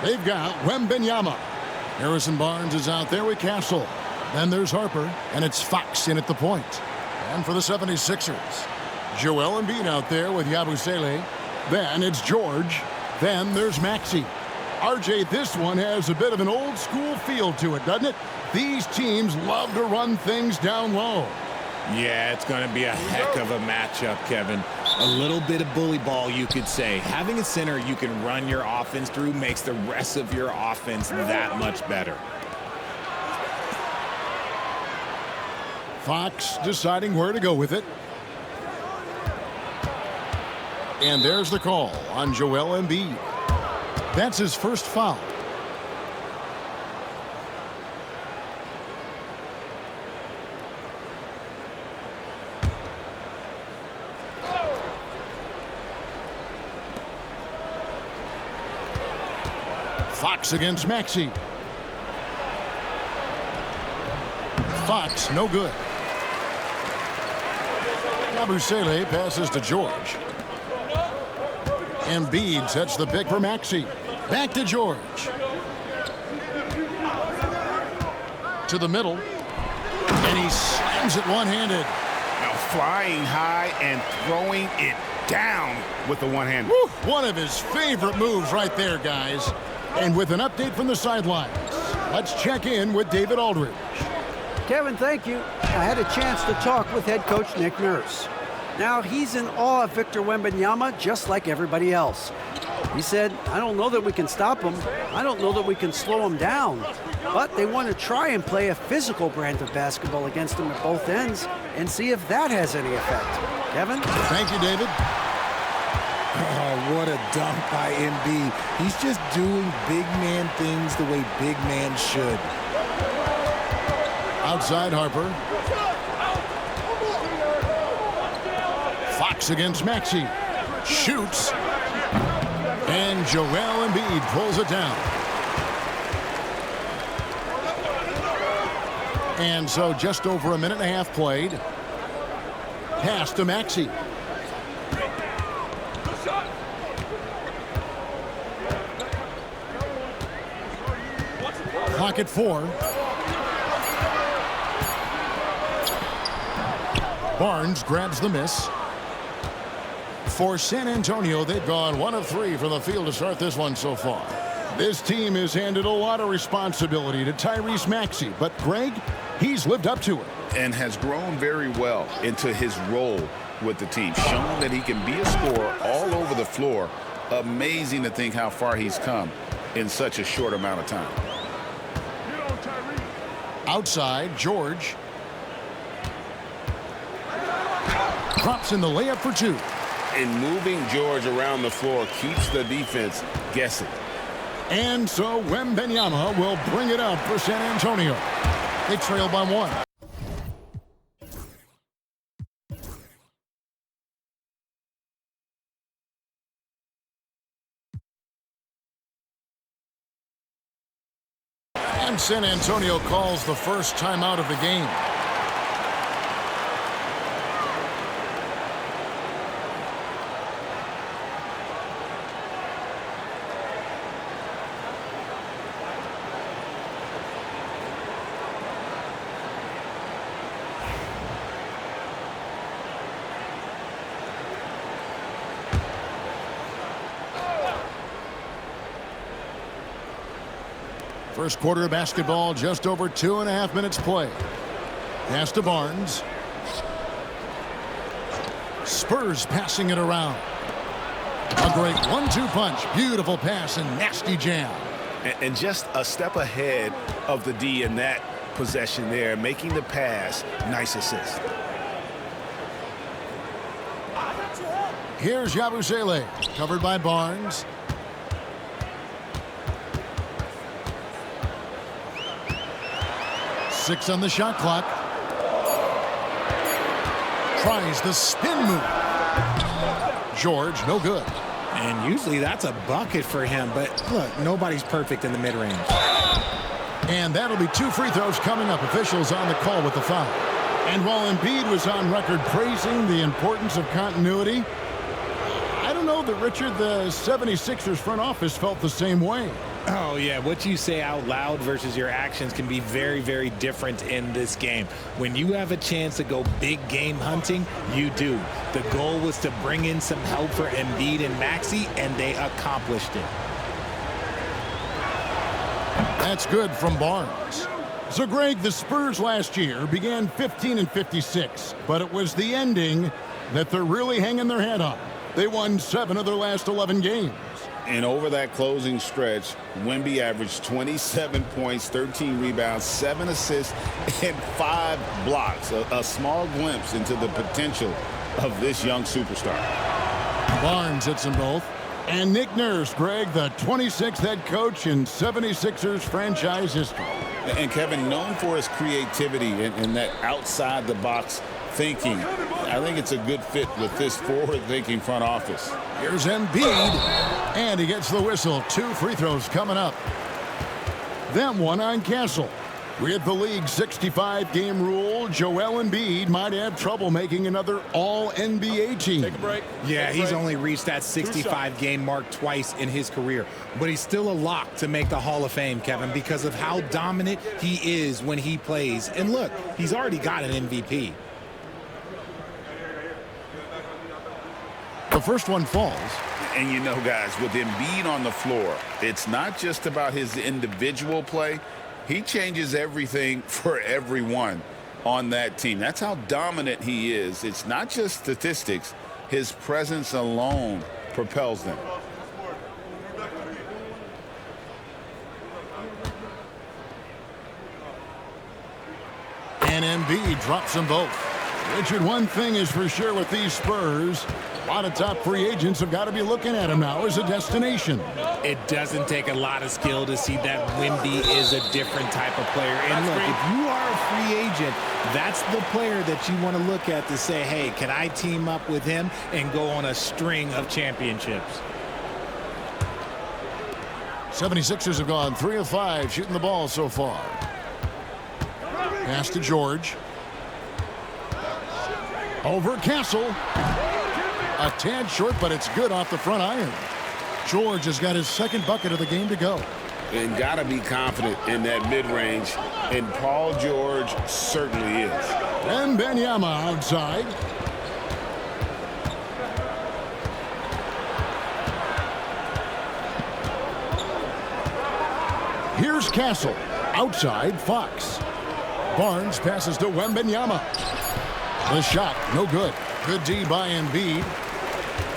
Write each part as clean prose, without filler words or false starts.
They've got 𝙮𝙬𝙪. Harrison Barnes is out there with Castle. Then there's Harper, and it's Fox in at the point. And for the 76ers, Joel Embiid out there with Yabusele. Then it's George. Then there's Maxey. RJ, this one has a bit of an old school feel to it, doesn't it? These teams love to run things down low. Yeah, it's going to be a heck of a matchup, Kevin. A little bit of bully ball, you could say. Having a center you can run your offense through makes the rest of your offense that much better. Fox deciding where to go with it. And there's the call on Joel Embiid. That's his first foul. Fox against Maxey. Fox, no good. Yabusele passes to George. Embiid sets the pick for Maxey. Back to George. To the middle. And he slams it one-handed. Now flying high and throwing it down with the one-hand. One of his favorite moves right there, guys. And with an update from the sidelines, let's check in with David Aldridge. Kevin, thank you. I had a chance to talk with head coach Nick Nurse. Now, he's in awe of Victor Wembanyama just like everybody else. He said, I don't know that we can stop him. I don't know that we can slow him down. But they want to try and play a physical brand of basketball against him at both ends and see if that has any effect. Kevin? Thank you, David. Oh, what a dunk by Embiid. He's just doing big man things the way big man should. Outside Harper. Fox against Maxey. Shoots. And Joel Embiid pulls it down. And so just over a minute and a half played. Pass to Maxey. Clock at 4. Barnes grabs the miss. For San Antonio, they've gone 1 of 3 from the field to start this one so far. This team has handed a lot of responsibility to Tyrese Maxey, but Greg, he's lived up to it. And has grown very well into his role with the team, showing that he can be a scorer all over the floor. Amazing to think how far he's come in such a short amount of time. Outside, George. Drops in the layup for 2. And moving George around the floor keeps the defense guessing. And so Wembanyama will bring it up for San Antonio. They trail by 1. And San Antonio calls the first timeout of the game. First quarter of basketball, just over 2.5 minutes play. Pass to Barnes. Spurs passing it around. A great 1-2 punch. Beautiful pass and nasty jam. And just a step ahead of the D in that possession there, making the pass. Nice assist. Here's Yabusele, covered by Barnes. Six on the shot clock. Tries the spin move. George, no good. And usually that's a bucket for him, but look, nobody's perfect in the mid-range. And that'll be 2 free throws coming up. Officials on the call with the foul. And while Embiid was on record praising the importance of continuity, I don't know know that, Richard, the 76ers front office felt the same way. Oh, yeah. What you say out loud versus your actions can be very, very different in this game. When you have a chance to go big game hunting, you do. The goal was to bring in some help for Embiid and Maxey, and they accomplished it. That's good from Barnes. So, Greg, the Spurs last year began 15-56, but it was the ending that they're really hanging their head on. They won 7 of their last 11 games. And over that closing stretch, Wemby averaged 27 points, 13 rebounds, 7 assists, and 5 blocks. A small glimpse into the potential of this young superstar. Barnes hits them both. And Nick Nurse, Greg, the 26th head coach in 76ers franchise history. And Kevin, known for his creativity and that outside-the-box thinking, I think it's a good fit with this forward-thinking front office. Here's Embiid, and he gets the whistle. 2 free throws coming up. That one on Castle. With the league's 65-game rule, Joel Embiid might have trouble making another All-NBA team. Take a break. Yeah, he's only reached that 65-game mark twice in his career. But he's still a lock to make the Hall of Fame, Kevin, because of how dominant he is when he plays. And look, he's already got an MVP. The first one falls. And you know, guys, with Embiid on the floor, it's not just about his individual play. He changes everything for everyone on that team. That's how dominant he is. It's not just statistics. His presence alone propels them. And Embiid drops them both. Richard, one thing is for sure with these Spurs, a lot of top free agents have got to be looking at him now as a destination. It doesn't take a lot of skill to see that Wemby is a different type of player. And look, if you are a free agent, that's the player that you want to look at to say, hey, can I team up with him and go on a string of championships? 76ers have gone 3 of 5 shooting the ball so far. Pass to George. Over Castle. A tad short, but it's good off the front iron. George has got his second bucket of the game to go. And got to be confident in that mid-range, and Paul George certainly is. And Wembanyama outside. Here's Castle. Outside, Fox. Barnes passes to Wembanyama. The shot, no good. Good D by Embiid.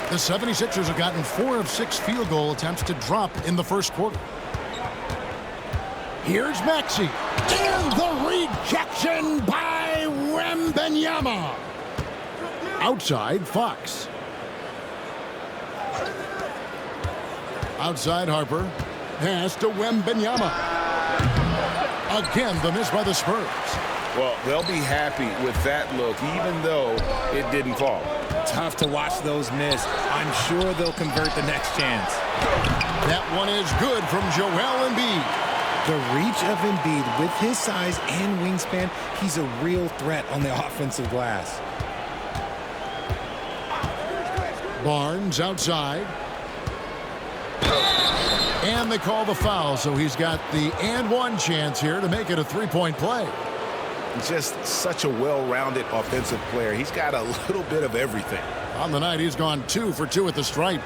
The 76ers have gotten 4 of 6 field goal attempts to drop in the first quarter. Here's Maxey. And the rejection by Wembanyama. Outside, Fox. Outside, Harper. Pass to Wembanyama. Again, the miss by the Spurs. Well, they'll be happy with that look, even though it didn't fall. Tough to watch those miss. I'm sure they'll convert the next chance. That one is good from Joel Embiid. The reach of Embiid with his size and wingspan, he's a real threat on the offensive glass. Barnes outside. And they call the foul, so he's got the and one chance here to make it a three-point play. Just such a well-rounded offensive player. He's got a little bit of everything. On the night, he's gone 2 for 2 at the stripe.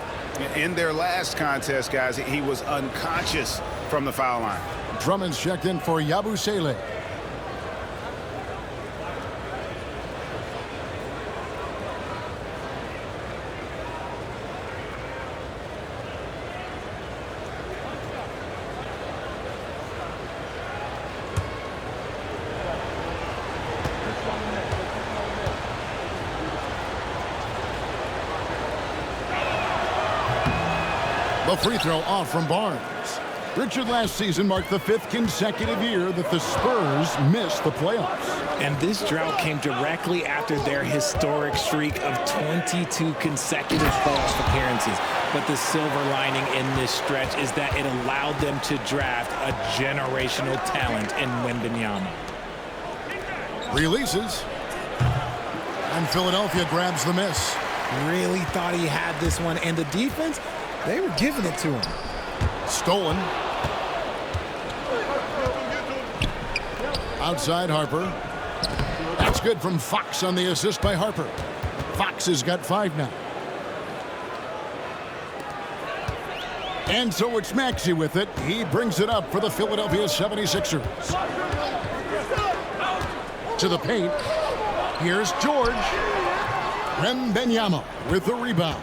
In their last contest, guys, he was unconscious from the foul line. Drummond's checked in for Yabusele. The free throw off from Barnes. Richard, last season marked the 5th consecutive year that the Spurs missed the playoffs. And this drought came directly after their historic streak of 22 consecutive playoff appearances. But the silver lining in this stretch is that it allowed them to draft a generational talent in Wembanyama. Releases. And Philadelphia grabs the miss. really thought he had this one, and the defense, they were giving it to him. Stolen. Outside Harper. That's good from Fox on the assist by Harper. Fox has got 5 now. And so it's Maxey with it. He brings it up for the Philadelphia 76ers. To the paint. Here's George. Wembanyama with the rebound.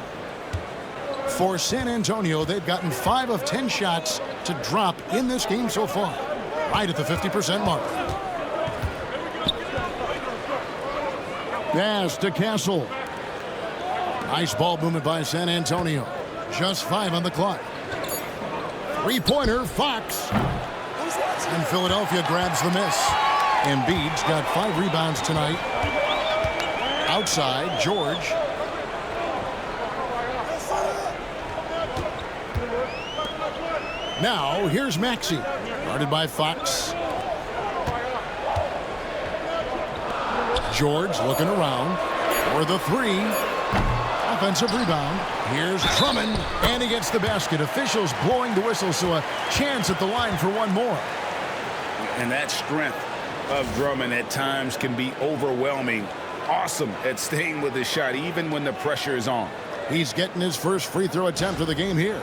For San Antonio, they've gotten 5 of 10 shots to drop in this game so far. Right at the 50% mark. Pass to Castle. Nice ball movement by San Antonio. Just 5 on the clock. Three-pointer, Fox. And Philadelphia grabs the miss. Embiid's got 5 rebounds tonight. Outside, George. Now, here's Maxey. Guarded by Fox. George looking around for the 3. Offensive rebound. Here's Drummond, and he gets the basket. Officials blowing the whistle, so a chance at the line for one more. And that strength of Drummond at times can be overwhelming. Awesome at staying with his shot, even when the pressure is on. He's getting his first free throw attempt of the game here.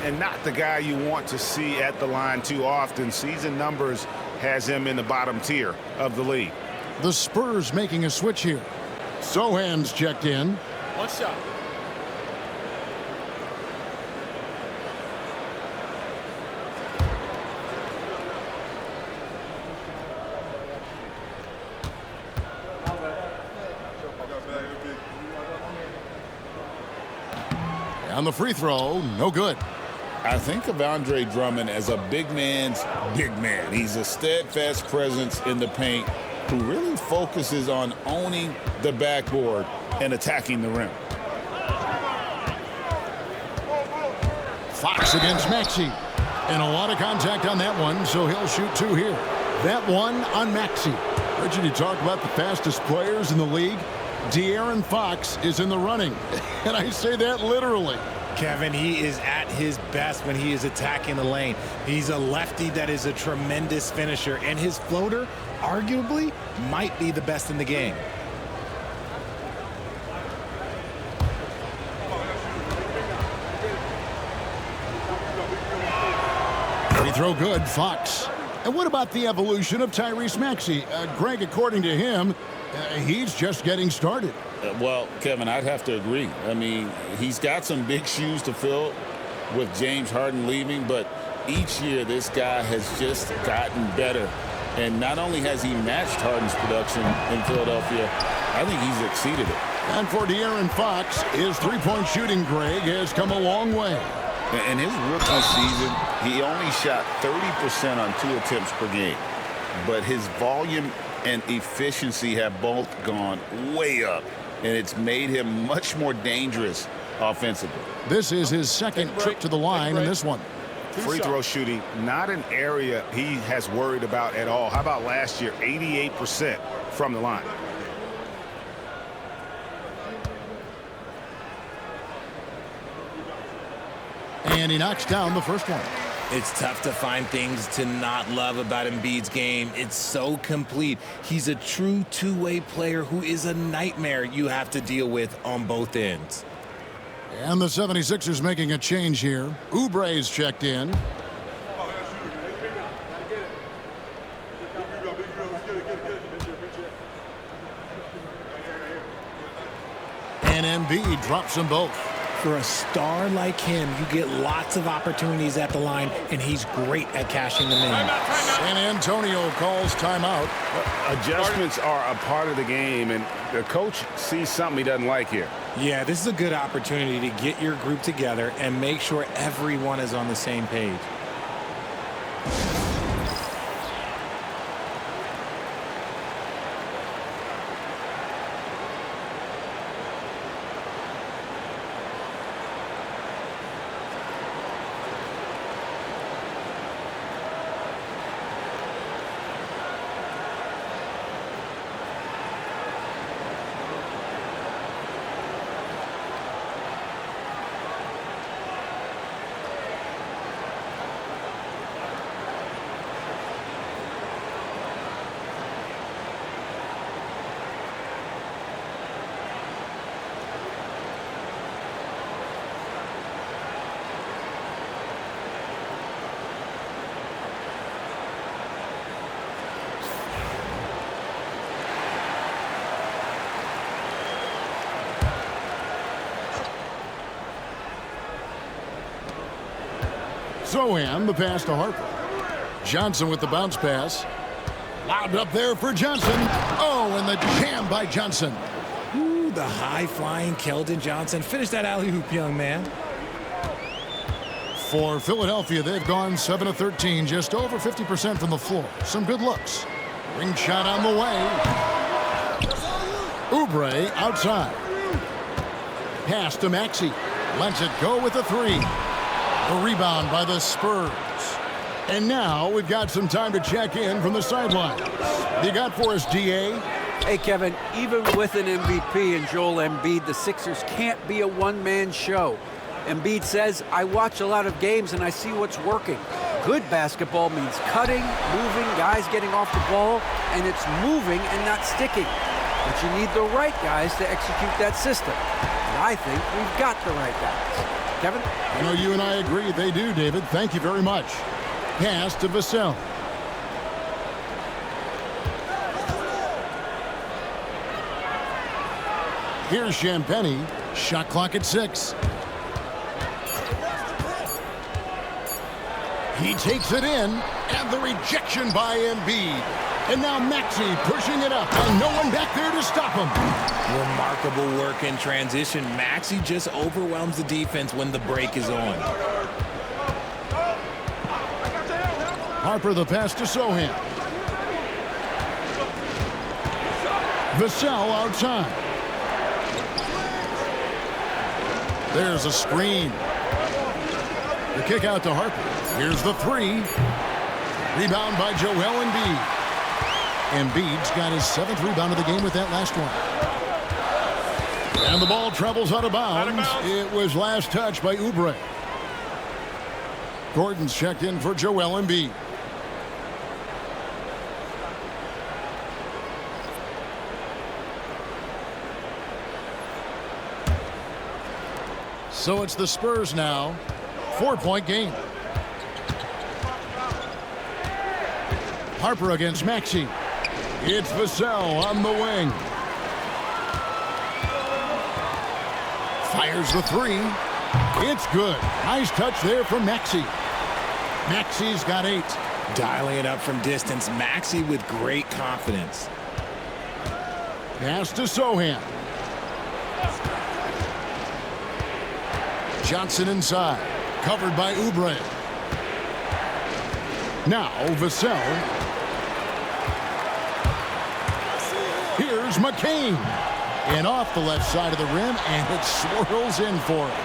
And not the guy you want to see at the line too often. Season numbers has him in the bottom tier of the league. The Spurs making a switch here. Sohan's checked in. One shot. On the free throw, no good. I think of Andre Drummond as a big man's big man. He's a steadfast presence in the paint who really focuses on owning the backboard and attacking the rim. Fox against Maxey. And a lot of contact on that one, so he'll shoot 2 here. That one on Maxey. Richard, you talk about the fastest players in the league. De'Aaron Fox is in the running. And I say that literally. Kevin, he is at his best when he is attacking the lane. He's a lefty that is a tremendous finisher, and his floater arguably might be the best in the game. Free throw good, Fox. And what about the evolution of Tyrese Maxey? Greg, according to him, he's just getting started. Well, Kevin, I'd have to agree. I mean, he's got some big shoes to fill with James Harden leaving, but each year this guy has just gotten better. And not only has he matched Harden's production in Philadelphia, I think he's exceeded it. And for De'Aaron Fox, his three-point shooting, Greg, has come a long way. In his rookie season, he only shot 30% on 2 attempts per game. But his volume and efficiency have both gone way up, and it's made him much more dangerous offensively. This is his second trip to the line in this one. Free throw shooting, not an area he has worried about at all. How about last year, 88% from the line? And he knocks down the first one. It's tough to find things to not love about Embiid's game. It's so complete. He's a true two-way player who is a nightmare you have to deal with on both ends. And the 76ers making a change here. Oubre's checked in. And Embiid drops them both. For a star like him, you get lots of opportunities at the line, and he's great at cashing them in. San Antonio calls timeout. Adjustments are a part of the game, and the coach sees something he doesn't like here. Yeah, this is a good opportunity to get your group together and make sure everyone is on the same page. Sochan, the pass to Harper. Johnson with the bounce pass. Lobbed up there for Johnson. Oh, and the jam by Johnson. Ooh, the high-flying Keldon Johnson. Finish that alley-oop, young man. For Philadelphia, they've gone 7 of 13, just over 50% from the floor. Some good looks. Ring shot on the way. 𝙭𝙤 outside. Pass to Maxey. Lets it go with a three. A rebound by the Spurs. And now we've got some time to check in from the sidelines. You got for us, DA? Hey, Kevin, even with an MVP and Joel Embiid, the Sixers can't be a one-man show. Embiid says, I watch a lot of games and I see what's working. Good basketball means cutting, moving, guys getting off the ball, and it's moving and not sticking. But you need the right guys to execute that system. And I think we've got the right guys. Kevin? I know you and I agree they do, David. Thank you very much. Pass to Vassell. Here's Champagnie. Shot clock at 6. He takes it in, and the rejection by Embiid. And now Maxey pushing it up, and no one back there to stop him. Remarkable work in transition. Maxey just overwhelms the defense when the break is on. Harper the pass to Sochan. Vassell outside. There's a screen. The kick out to Harper. Here's the three. Rebound by Joel Embiid. Embiid's got his 7th rebound of the game with that last one. And the ball travels out of bounds. It was last touched by 𝙭𝙤. Gordon's checked in for Joel Embiid. So it's the Spurs now. 4-point game. Harper against Maxey. It's Vassell on the wing. Fires the three. It's good. Nice touch there from Maxey. Maxey's got 8. Dialing it up from distance. Maxey with great confidence. Pass to Sochan. Johnson inside. Covered by 𝙭𝙤. Now Vassell. Here's McCain. And off the left side of the rim, and it swirls in for him.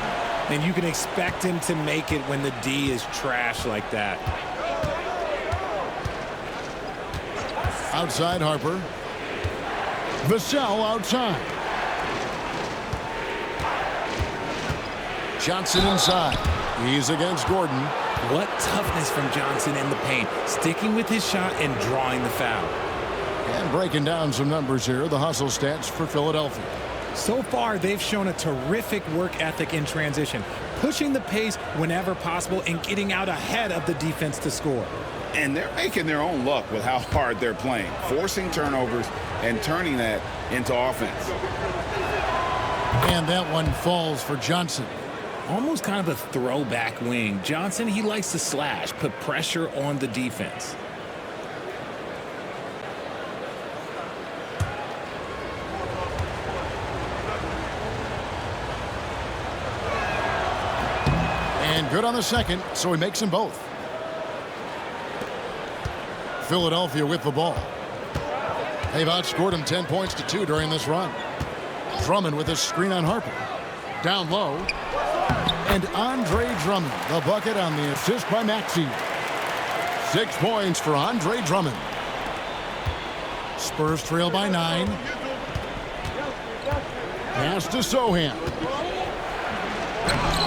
And you can expect him to make it when the D is trash like that. Outside Harper. Vassell outside. Johnson inside. He's against Gordon. What toughness from Johnson in the paint, sticking with his shot and drawing the foul. And breaking down some numbers here, the hustle stats for Philadelphia. So far, they've shown a terrific work ethic in transition, pushing the pace whenever possible and getting out ahead of the defense to score. And they're making their own luck with how hard they're playing, forcing turnovers and turning that into offense. And that one falls for Johnson. Almost kind of a throwback wing. Johnson, he likes to slash, put pressure on the defense. And good on the second, so he makes them both. Philadelphia with the ball. They've outscored him 10 points to 2 during this run. Drummond with a screen on Harper. Down low. And Andre Drummond, the bucket on the assist by Maxey. 6 points for Andre Drummond. Spurs trail by 9. Pass to Sochan.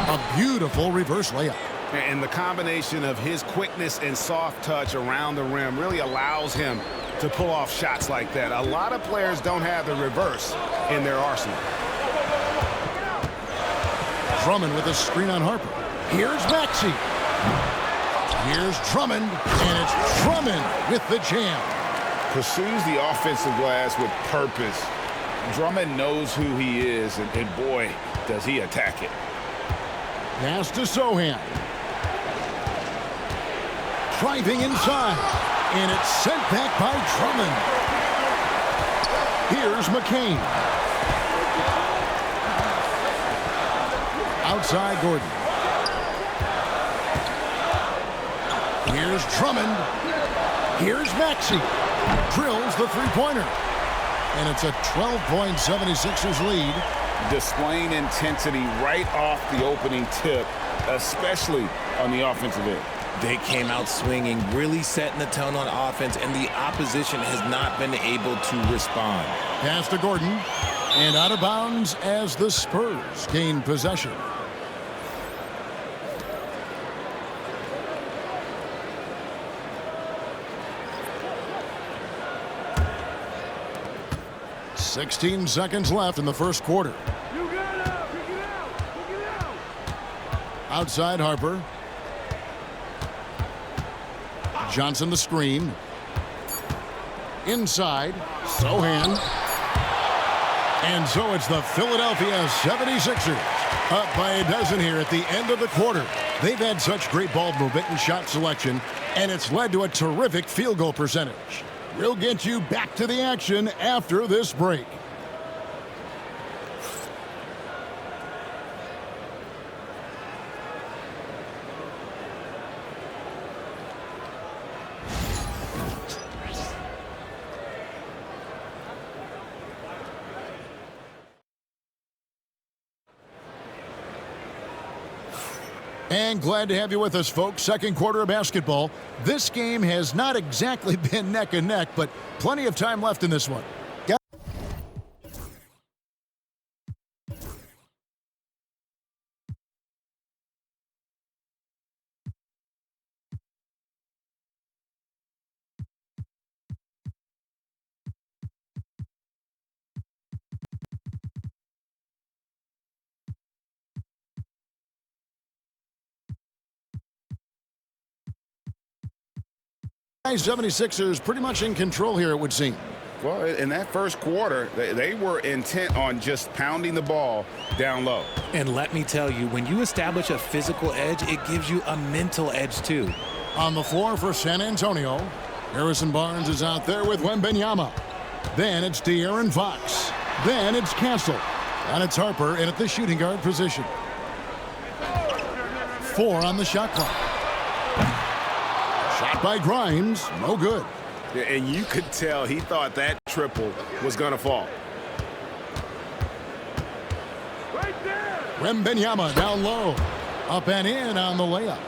A beautiful reverse layup. And the combination of his quickness and soft touch around the rim really allows him to pull off shots like that. A lot of players don't have the reverse in their arsenal. Drummond with a screen on Harper. Here's Maxey. Here's Drummond, and it's Drummond with the jam. Pursues the offensive glass with purpose. Drummond knows who he is, and boy, does he attack it. Pass to Sochan. Driving inside. And it's sent back by Drummond. Here's McCain. Outside Gordon. Here's Drummond. Here's Maxey. Drills the three-pointer. And it's a 12-point 76ers lead. Displaying intensity right off the opening tip, especially on the offensive end. They came out swinging, really setting the tone on offense, and the opposition has not been able to respond. Pass to Gordon, and out of bounds as the Spurs gain possession. "16 seconds left in the first quarter. Outside Harper. Johnson the screen. Inside, Sohan. And so it's the Philadelphia 76ers up by a dozen here at the end of the quarter. They've had such great ball movement and shot selection, and it's led to a terrific field goal percentage. We'll get you back to the action after this break. And glad to have you with us, folks. Second quarter of basketball. This game has not exactly been neck and neck, but plenty of time left in this one. Guys, 76ers pretty much in control here, it would seem. Well, in that first quarter, they were intent on just pounding the ball down low. And let me tell you, when you establish a physical edge, it gives you a mental edge too. On the floor for San Antonio, Harrison Barnes is out there with Wembanyama. Then it's De'Aaron Fox. Then it's Castle. And it's Harper in at the shooting guard position. 4 on the shot clock. Shot by Grimes, no good. And you could tell he thought that triple was going to fall. Wembanyama down low. Up and in on the layup.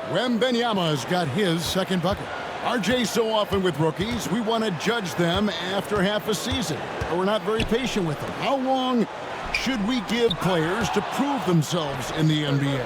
Wembanyama's got his second bucket. RJ, so often with rookies, we want to judge them after half a season. But we're not very patient with them. How long should we give players to prove themselves in the NBA?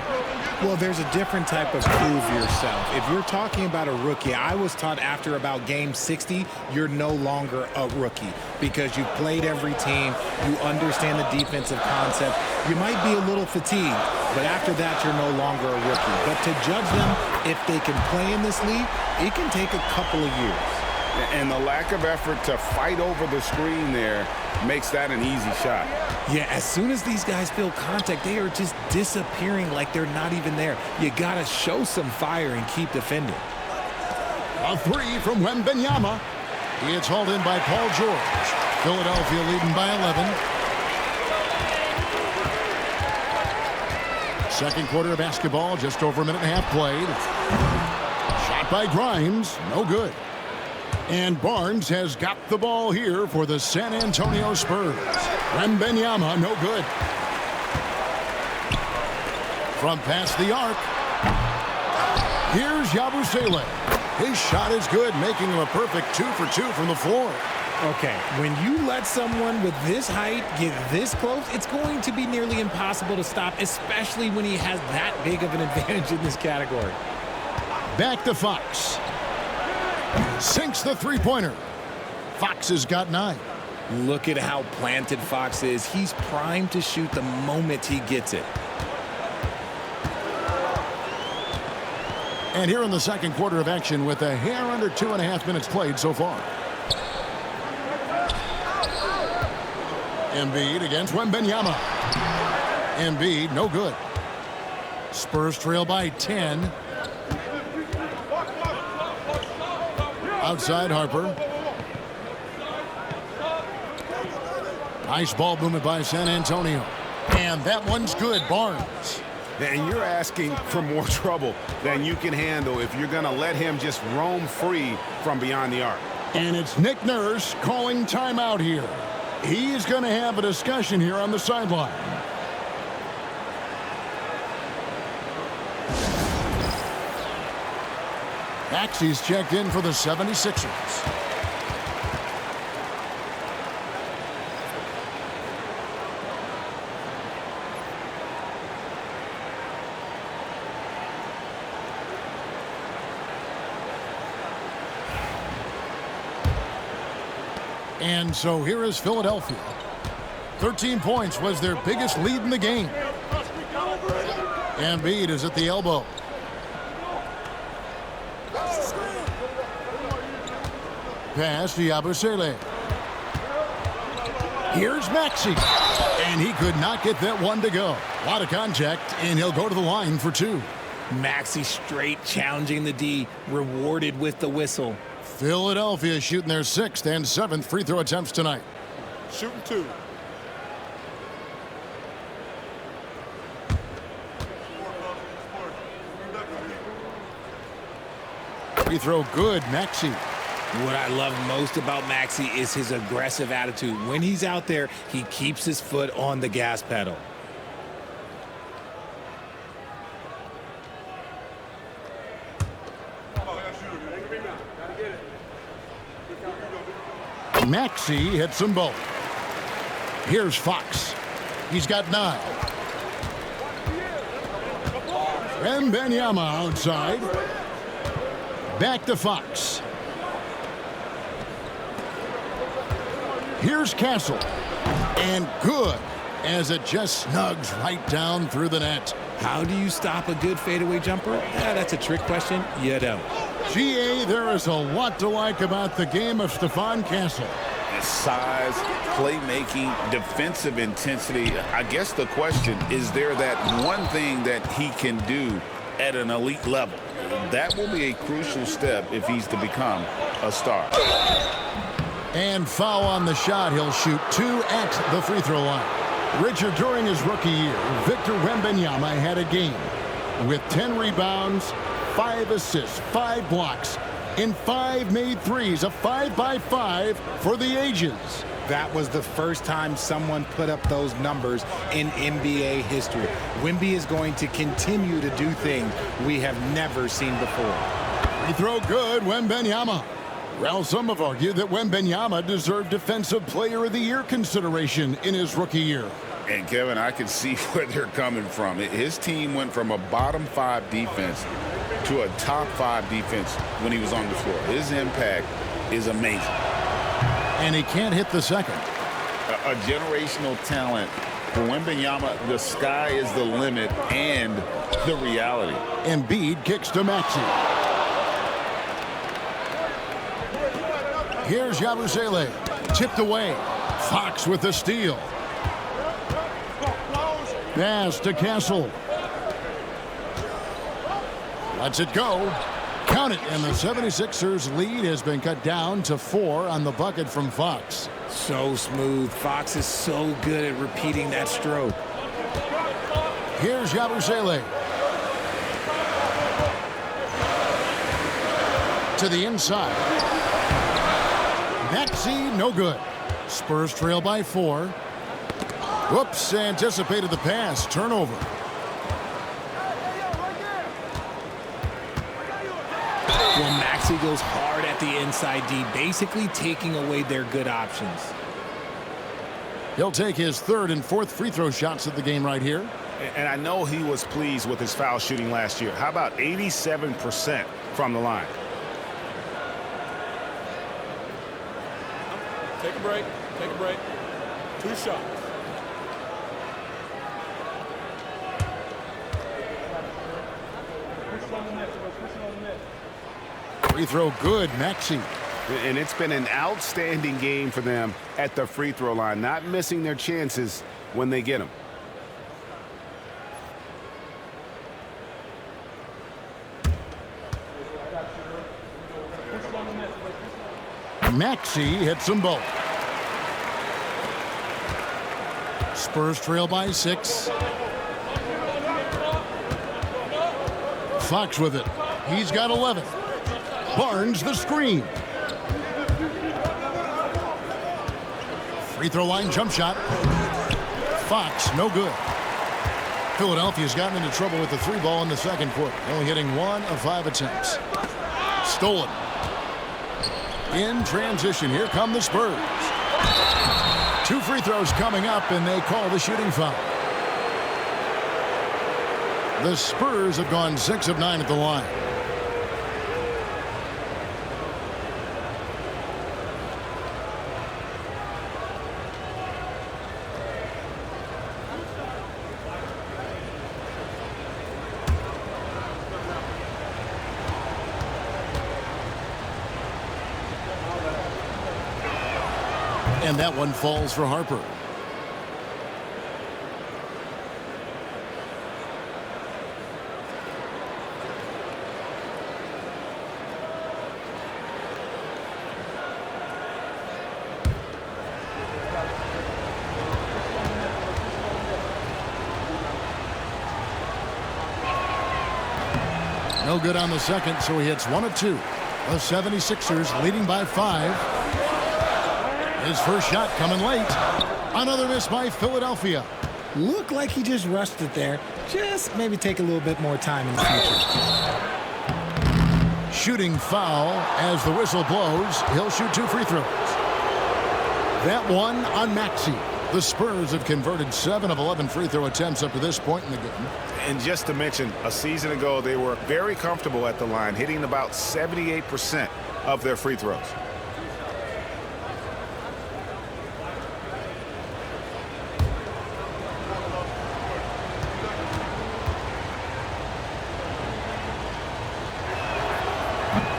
Well, there's a different type of prove yourself. If you're talking about a rookie, I was taught after about game 60, you're no longer a rookie because you've played every team, you understand the defensive concept. You might be a little fatigued, but after that, you're no longer a rookie. But to judge them, if they can play in this league, it can take a couple of years. And the lack of effort to fight over the screen there makes that an easy shot. Yeah, as soon as these guys feel contact, they are just disappearing like they're not even there. You got to show some fire and keep defending. A 3 from Wembanyama. It's hauled in by Paul George. Philadelphia leading by 11. Second quarter of basketball, just over a minute and a half played. Shot by Grimes, no good. And Barnes has got the ball here for the San Antonio Spurs. Wembanyama, no good. From past the arc, here's Yabusele. His shot is good, making him a perfect 2 for 2 from the floor. Okay, when you let someone with this height get this close, it's going to be nearly impossible to stop, especially when he has that big of an advantage in this category. Back to Fox. Sinks the three-pointer. Fox has got 9. Look at how planted Fox is. He's primed to shoot the moment he gets it. And here in the second quarter of action with a hair under 2.5 minutes played so far. Embiid against Wembanyama. Embiid, no good. Spurs trail by 10. Outside Harper. Nice ball movement by San Antonio. And that one's good, Barnes. And you're asking for more trouble than you can handle if you're going to let him just roam free from beyond the arc. And it's Nick Nurse calling timeout here. He's going to have a discussion here on the sideline. Maxey's checked in for the 76ers. And so here is Philadelphia. 13 points was their biggest lead in the game. Embiid is at the elbow. Pass to 𝙤𝙬𝙧. Here's Maxey. And he could not get that one to go. A lot of contact, and he'll go to the line for two. Maxey straight challenging the D, rewarded with the whistle. Philadelphia shooting their 6th and 7th free throw attempts tonight. Shooting 2. Free throw good, Maxey. What I love most about Maxey is his aggressive attitude. When he's out there, he keeps his foot on the gas pedal. Maxey hits them both. Here's Fox. He's got 9. Wembanyama outside. Back to Fox. Here's Castle. And good, as it just snugs right down through the net. How do you stop a good fadeaway jumper? That's a trick question. You don't. GA, there is a lot to like about the game of Stephon Castle. His size, playmaking, defensive intensity. I guess the question, is there that one thing that he can do at an elite level? That will be a crucial step if he's to become a star. And foul on the shot. He'll shoot 2 at the free throw line. Richard, during his rookie year, Victor Wembanyama had a game with 10 rebounds, 5 assists, 5 blocks, and 5 made threes, a 5-by-5 for the ages. That was the first time someone put up those numbers in NBA history. Wemby is going to continue to do things we have never seen before. Free throw good, Wembanyama. Well, some have argued that Wembanyama deserved Defensive Player of the Year consideration in his rookie year. And, Kevin, I can see where they're coming from. His team went from a bottom 5 defense to a top 5 defense when he was on the floor. His impact is amazing. And he can't hit the second. A generational talent. For Wembanyama, the sky is the limit and the reality. Embiid kicks to Maxey. Here's 𝙤𝙬𝙧. Tipped away. Fox with the steal. Pass to Castle. Lets it go. Count it. And the 76ers lead has been cut down to 4 on the bucket from Fox. So smooth. Fox is so good at repeating that stroke. Here's 𝙤𝙬𝙧. To the inside. Maxey, no good. Spurs trail by 4. Whoops, anticipated the pass. Turnover. Well, Maxey goes hard at the inside D, basically taking away their good options. He'll take his 3rd and 4th free throw shots of the game right here. And I know he was pleased with his foul shooting last year. How about 87% from the line? Take a break. Take a break. 2 shots. Free throw good, Maxey. And it's been an outstanding game for them at the free throw line, not missing their chances when they get them. Maxey hits them both. Spurs trail by 6. Fox with it. He's got 11. Barnes the screen. Free throw line jump shot. Fox, no good. Philadelphia's gotten into trouble with the 3 ball in the second quarter, only hitting 1 of 5 attempts. Stolen. In transition, here come the Spurs. 2 free throws coming up, and they call the shooting foul. The Spurs have gone 6 of 9 at the line. And that one falls for Harper. No good on the second, so he hits 1 of 2. The 76ers leading by 5. His first shot coming late. Another miss by Philadelphia. Looked like he just rushed it there. Just maybe take a little bit more time in the future. Shooting foul as the whistle blows. He'll shoot 2 free throws. That one on Maxey. The Spurs have converted 7 of 11 free throw attempts up to this point in the game. And just to mention, a season ago, they were very comfortable at the line, hitting about 78% of their free throws.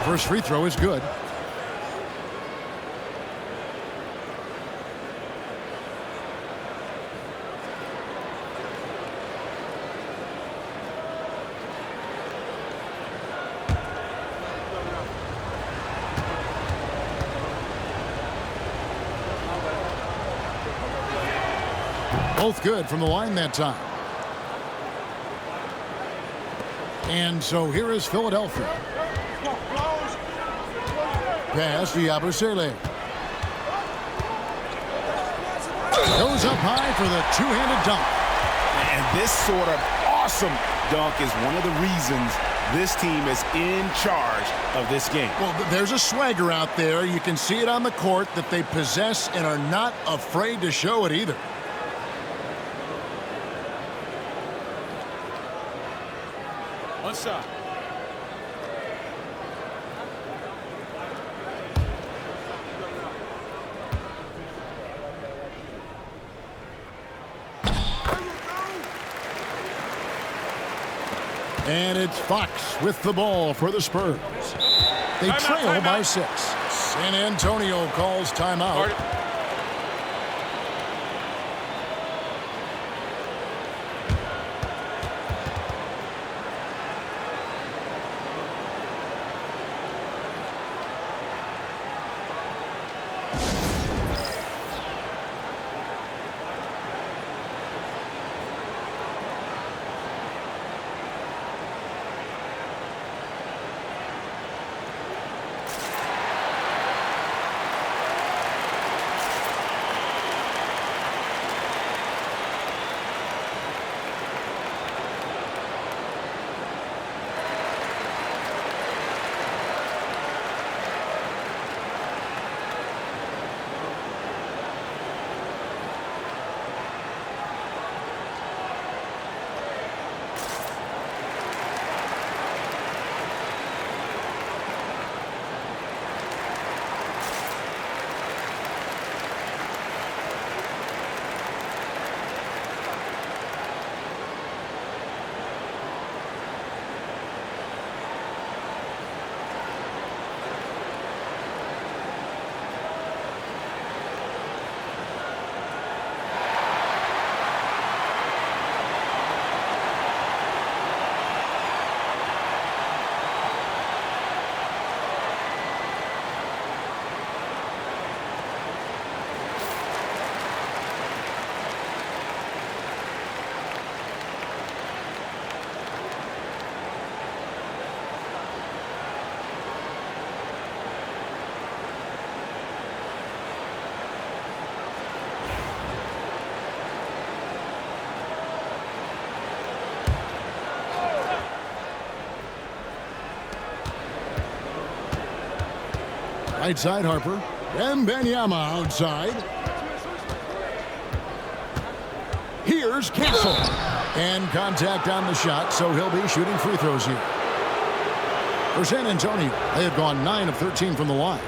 First free throw is good. Both good from the line that time. And so here is Philadelphia. Pass to 𝙤𝙤𝙪. Goes up high for the 2-handed dunk. And this sort of awesome dunk is one of the reasons this team is in charge of this game. Well, there's a swagger out there. You can see it on the court that they possess and are not afraid to show it either. One shot. And it's Fox with the ball for the Spurs. They trail by 6. San Antonio calls timeout. Right side, Harper. Wembanyama outside. Here's Castle. And contact on the shot, so he'll be shooting free throws here. For San Antonio, they have gone 9 of 13 from the line.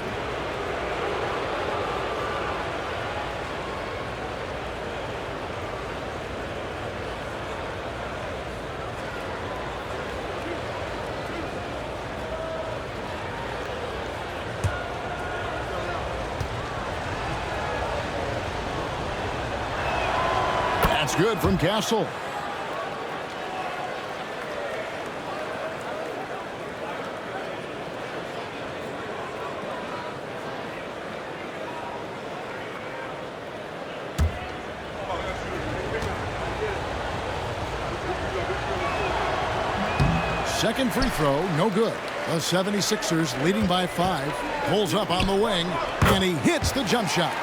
That's good from Castle. Second free throw, no good. The 76ers leading by 5. Pulls up on the wing, and he hits the jump shot.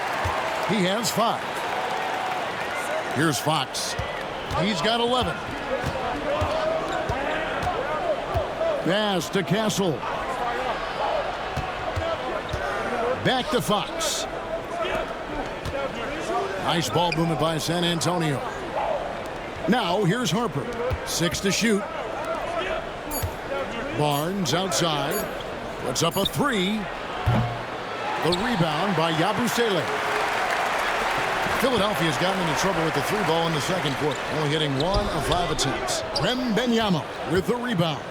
He has 5. Here's Fox. He's got 11. Pass to Castle. Back to Fox. Nice ball movement by San Antonio. Now here's Harper. 6 to shoot. Barnes outside. Puts up a 3. The rebound by Yabusele. Philadelphia's gotten into trouble with the 3 ball in the second quarter, only hitting 1 of 5 attempts. Wembanyama with the rebound.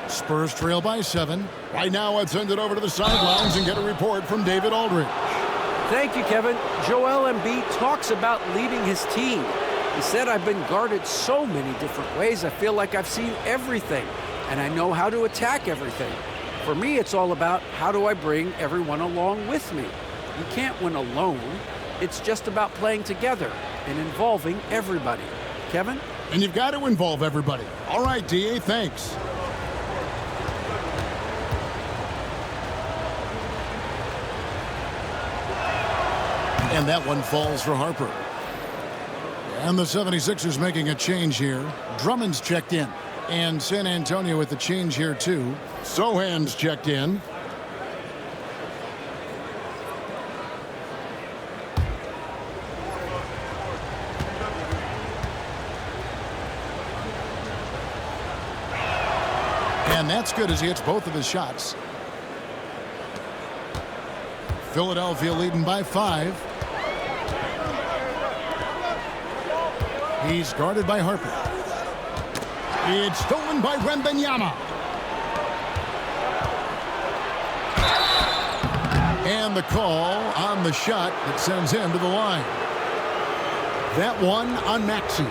Spurs trail by 7. Right now, let's send it over to the sidelines and get a report from David Aldridge. Thank you, Kevin. Joel Embiid talks about leading his team. He said, "I've been guarded so many different ways. I feel like I've seen everything, and I know how to attack everything. For me, it's all about how do I bring everyone along with me. You can't win alone. It's just about playing together and involving everybody." Kevin? And you've got to involve everybody. All right, D.A., thanks. And that one falls for Harper. And the 76ers making a change here. Drummond's checked in. And San Antonio with the change here, too. Sohan's checked in. And that's good as he hits both of his shots. Philadelphia leading by 5. He's guarded by Harper. It's stolen by Wembanyama. And the call on the shot that sends him to the line. That one on Maxey.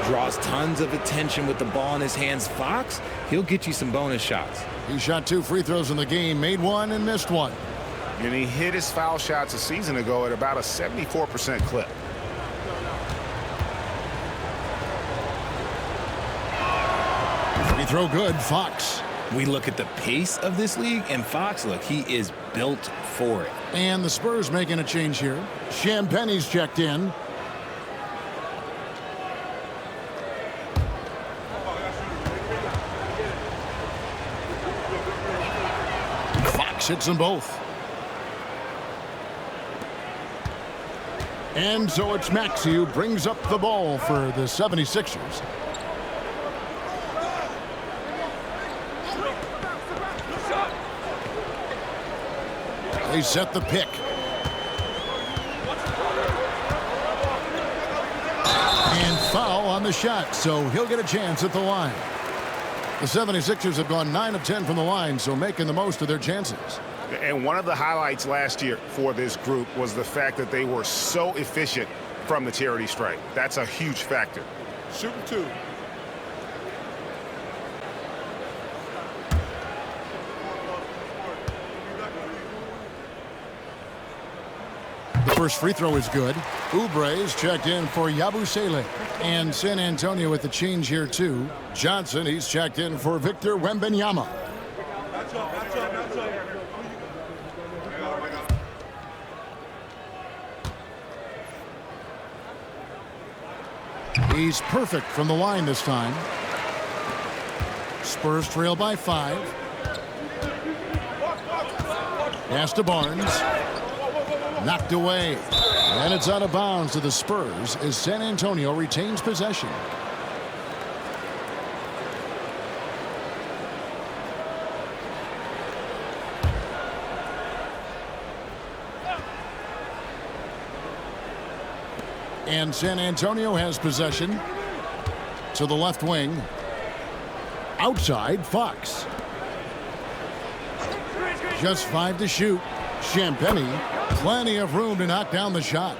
Draws tons of attention with the ball in his hands. Fox, he'll get you some bonus shots. He shot 2 free throws in the game, made 1 and missed 1. And he hit his foul shots a season ago at about a 74% clip. Free throw good, Fox. We look at the pace of this league, and Fox, look, he is built for it. And the Spurs making a change here. Champagne's checked in. Fox hits them both. And so it's Maxey who brings up the ball for the 76ers. They set the pick. And foul on the shot, so he'll get a chance at the line. The 76ers have gone 9 of 10 from the line, so making the most of their chances. And one of the highlights last year for this group was the fact that they were so efficient from the charity stripe. That's a huge factor. Shooting 2. The first free throw is good. Oubre is checked in for Yabusele. And San Antonio with the change here, too. Johnson, he's checked in for Victor Wembanyama. He's perfect from the line this time. Spurs trail by 5. Pass to Barnes. Knocked away. And it's out of bounds to the Spurs as San Antonio retains possession. And San Antonio has possession to the left wing. Outside, Fox. Just 5 to shoot. Champagnie, plenty of room to knock down the shot.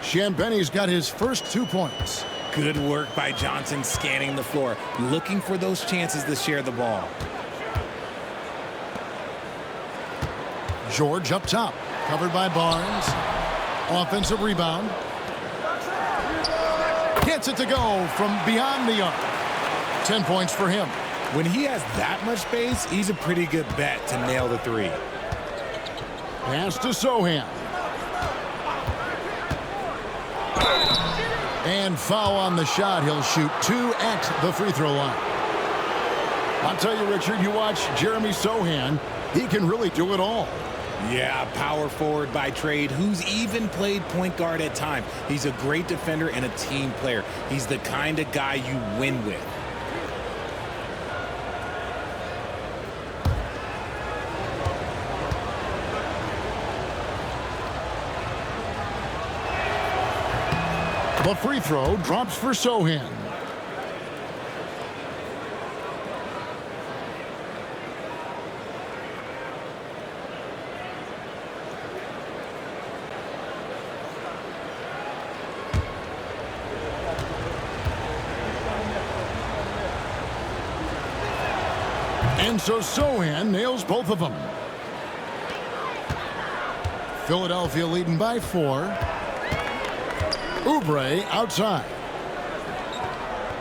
Champagnie's got his first 2 points. Good work by Johnson scanning the floor, looking for those chances to share the ball. George up top, covered by Barnes. Offensive rebound. Gets it to go from beyond the arc. 10 points for him. When he has that much space, he's a pretty good bet to nail the 3. Pass to Sochan. And foul on the shot. He'll shoot 2 at the free throw line. I'll tell you, Richard, you watch Jeremy Sochan, he can really do it all. Yeah, power forward by trade, who's even played point guard at times. He's a great defender and a team player. He's the kind of guy you win with. The free throw drops for Sochan. And so Sochan nails both of them. Philadelphia leading by 4. Oubre outside.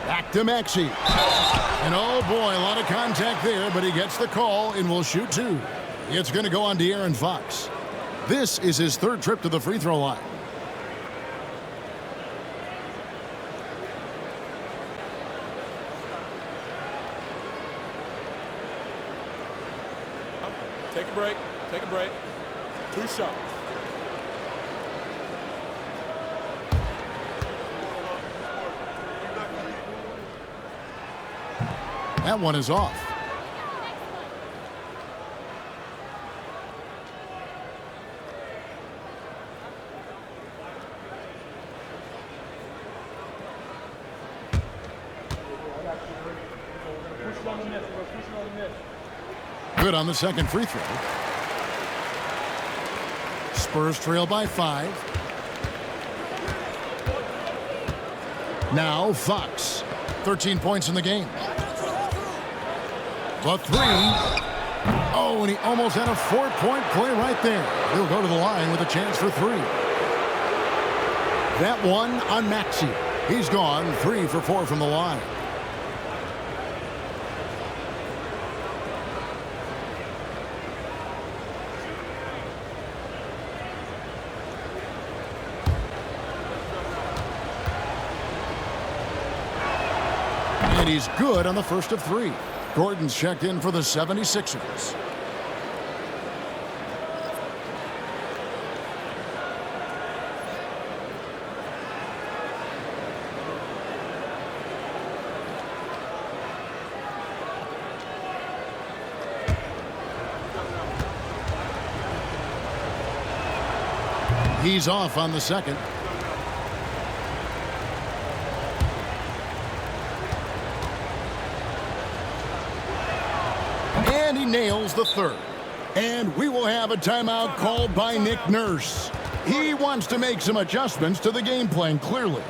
Back to Maxey. And oh boy, a lot of contact there, but he gets the call and will shoot 2. It's going to go on De'Aaron Fox. This is his 3rd trip to the free throw line. Take a break. Take a break. 2 shots. That one is off. Good on the second free throw. Spurs trail by 5. Now Fox. 13 points in the game. The 3. Oh, and he almost had a 4-point play right there. He'll go to the line with a chance for 3. That one on Maxey. He's gone 3 for 4 from the line. And he's good on the first of 3. Gordon's checked in for the 76ers. He's off on the second. And he nails the 3rd. And we will have a timeout called by Nick Nurse. He wants to make some adjustments to the game plan, clearly.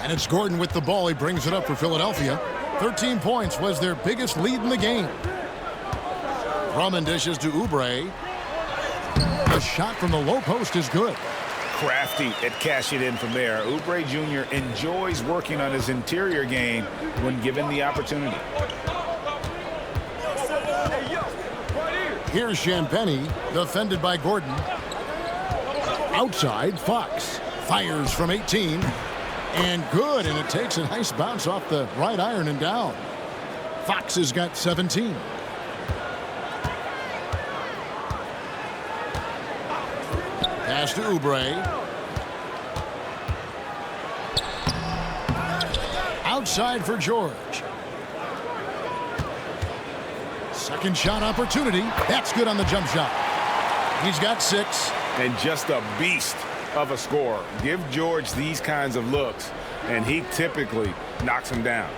And it's Gordon with the ball. He brings it up for Philadelphia. 13 points was their biggest lead in the game. Drummond dishes to 𝙭. The shot from the low post is good. Crafty at cashing in from there. 𝙭 Jr. enjoys working on his interior game when given the opportunity. Here's Champagnie, defended by Gordon. Outside, Fox fires from 18. And good, and it takes a nice bounce off the right iron and down. Fox has got 17. Pass to 𝙭. Outside for George. Second shot opportunity. That's good on the jump shot. He's got 6. And just a beast of a scorer. Give George these kinds of looks, and he typically knocks them down.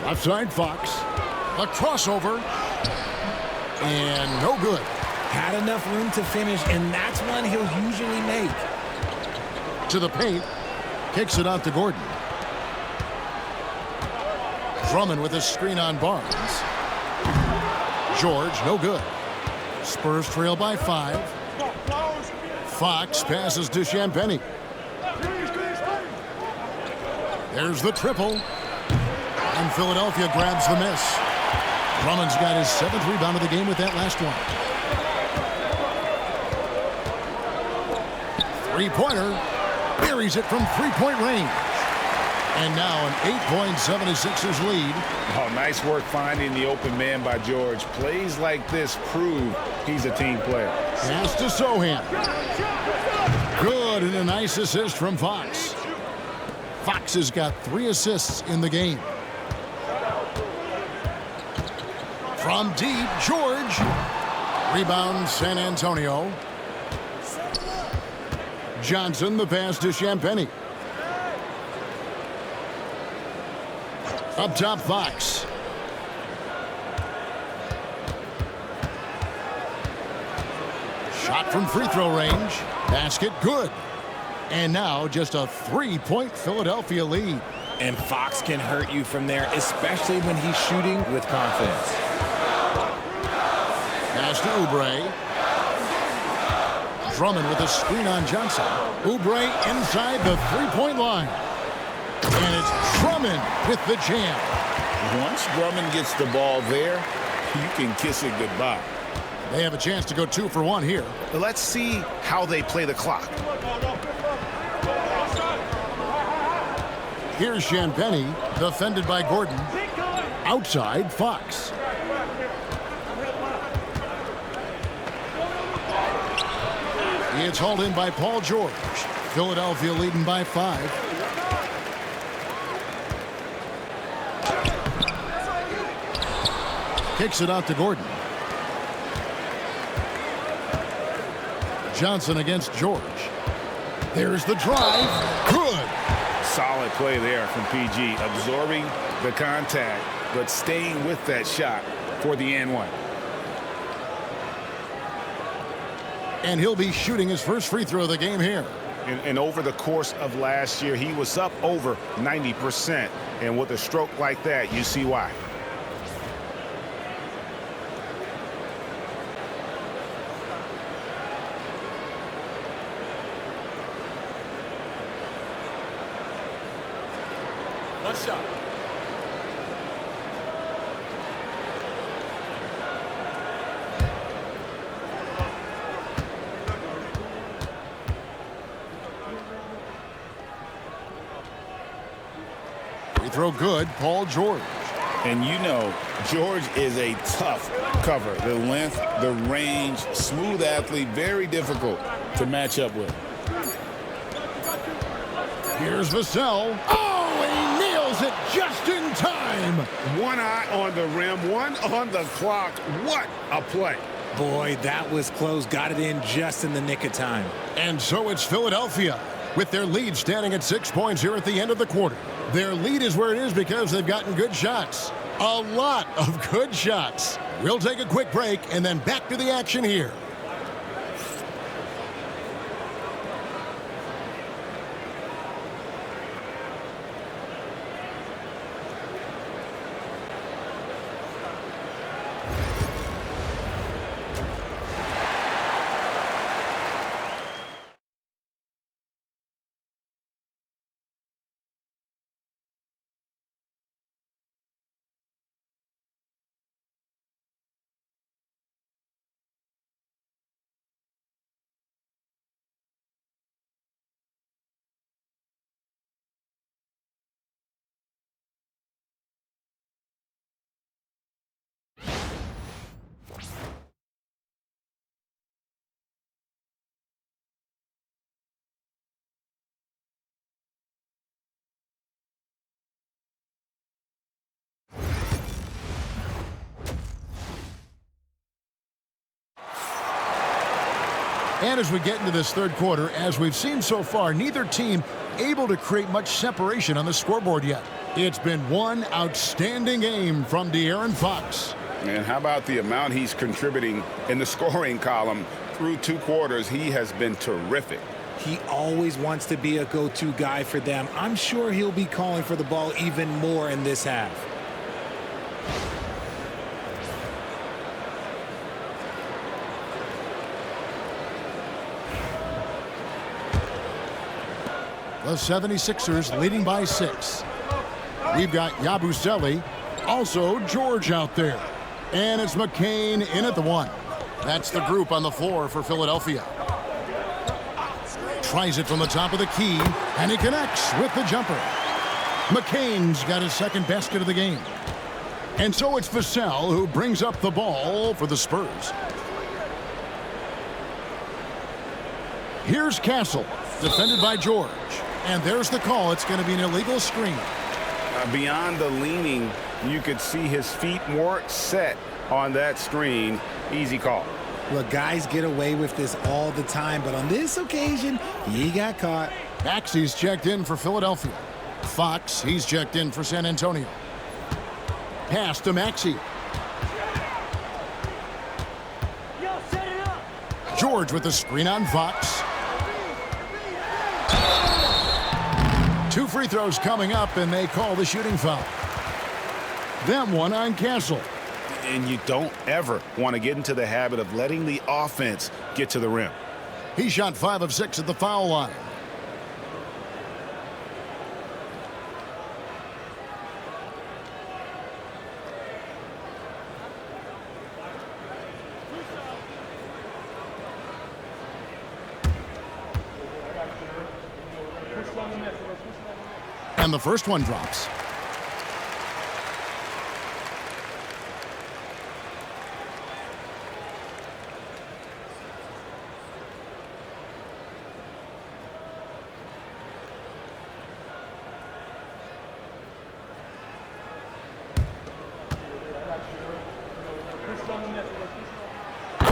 Left side, Fox. A crossover. And no good. Had enough room to finish, and that's one he'll usually make. To the paint. Kicks it out to Gordon. Drummond with a screen on Barnes. George, no good. Spurs trail by 5. Fox passes to Champagnie. There's the triple. And Philadelphia grabs the miss. Drummond's got his 7th rebound of the game with that last one. Three-pointer. Buries it from three-point range. And now an 8-point 76ers lead. Oh, nice work finding the open man by George. Plays like this prove he's a team player. Pass to Sochan. Good, and a nice assist from Fox. Fox has got 3 assists in the game. From deep, George. Rebound, San Antonio. Johnson, the pass to Champagnie. Up top, Fox. Shot from free throw range. Basket, good. And now just a 3-point Philadelphia lead. And Fox can hurt you from there, especially when he's shooting with confidence. Pass to 𝙭. Drummond with a screen on Johnson. 𝙭 inside the three-point line. And it's Drummond with the jam. Once Drummond gets the ball there, you can kiss it goodbye. They have a chance to go 2 for 1 here. Let's see how they play the clock. Here's Champagnie, defended by Gordon. Outside, Fox. It's hauled in by Paul George. Philadelphia leading by 5. Kicks it out to Gordon. Johnson against George. There's the drive. Good. Solid play there from PG, absorbing the contact, but staying with that shot for the and-one. And he'll be shooting his first free throw of the game here. And over the course of last year, he was up over 90%. And with a stroke like that, you see why. One shot. Free throw good, Paul George. And you know, George is a tough cover. The length, the range, smooth athlete, very difficult to match up with. Here's Vassell. Oh, he nails it just in time. One eye on the rim, one on the clock. What a play. Boy, that was close. Got it in just in the nick of time. And so it's Philadelphia, with their lead standing at 6 points here at the end of the quarter. Their lead is where it is because they've gotten good shots. A lot of good shots. We'll take a quick break and then back to the action here. And as we get into this third quarter, as we've seen so far, neither team able to create much separation on the scoreboard yet. It's been one outstanding game from De'Aaron Fox. And how about the amount he's contributing in the scoring column through 2 quarters? He has been terrific. He always wants to be a go-to guy for them. I'm sure he'll be calling for the ball even more in this half. The 76ers leading by 6. We've got Yabusele, also George out there. And it's McCain in at the 1. That's the group on the floor for Philadelphia. Tries it from the top of the key, and he connects with the jumper. McCain's got his second basket of the game. And so it's Vassell who brings up the ball for the Spurs. Here's Castle, defended by George. And there's the call. It's going to be an illegal screen. Beyond the leaning, you could see his feet weren't set on that screen. Easy call. Look, guys get away with this all the time, but on this occasion, he got caught. Maxey's checked in for Philadelphia. Fox, he's checked in for San Antonio. Pass to Maxey. George with the screen on Fox. 2 free throws coming up, and they call the shooting foul. Then one on Castle. And you don't ever want to get into the habit of letting the offense get to the rim. He shot 5 of 6 at the foul line. And the first one drops.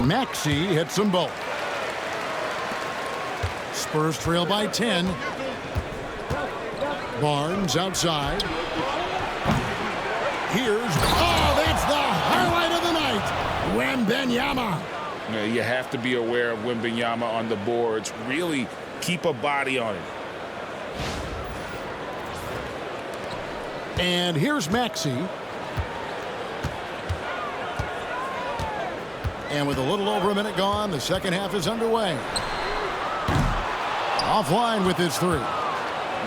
Maxey hits them both. Spurs trail by 10. Barnes outside. Here's, that's the highlight of the night. Wembanyama. You have to be aware of Wembanyama on the boards. Really keep a body on it. And here's Maxey. And with a little over a minute gone, the second half is underway. Offline with his 3.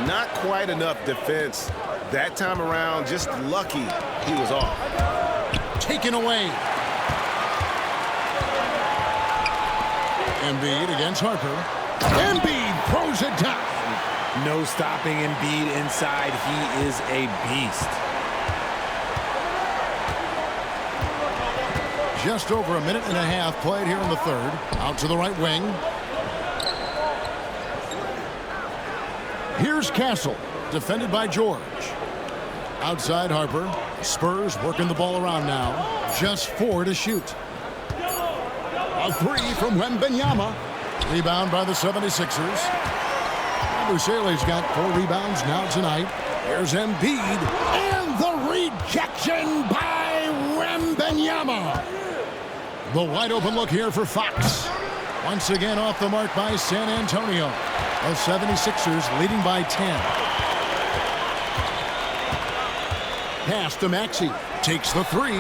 Not quite enough defense that time around. Just lucky he was off. Taken away. Embiid against Harper. Embiid throws it down. No stopping Embiid inside. He is a beast. Just over a minute and a half played here in the third. Out to the right wing. Here's Castle, defended by George. Outside Harper. Spurs working the ball around now. Just 4 to shoot. A 3 from Wembanyama. Rebound by the 76ers. Yabusele's got 4 rebounds now tonight. Here's Embiid. And the rejection by Wembanyama. The wide open look here for Fox. Once again off the mark by San Antonio. The 76ers leading by 10. Pass to Maxey. Takes the 3.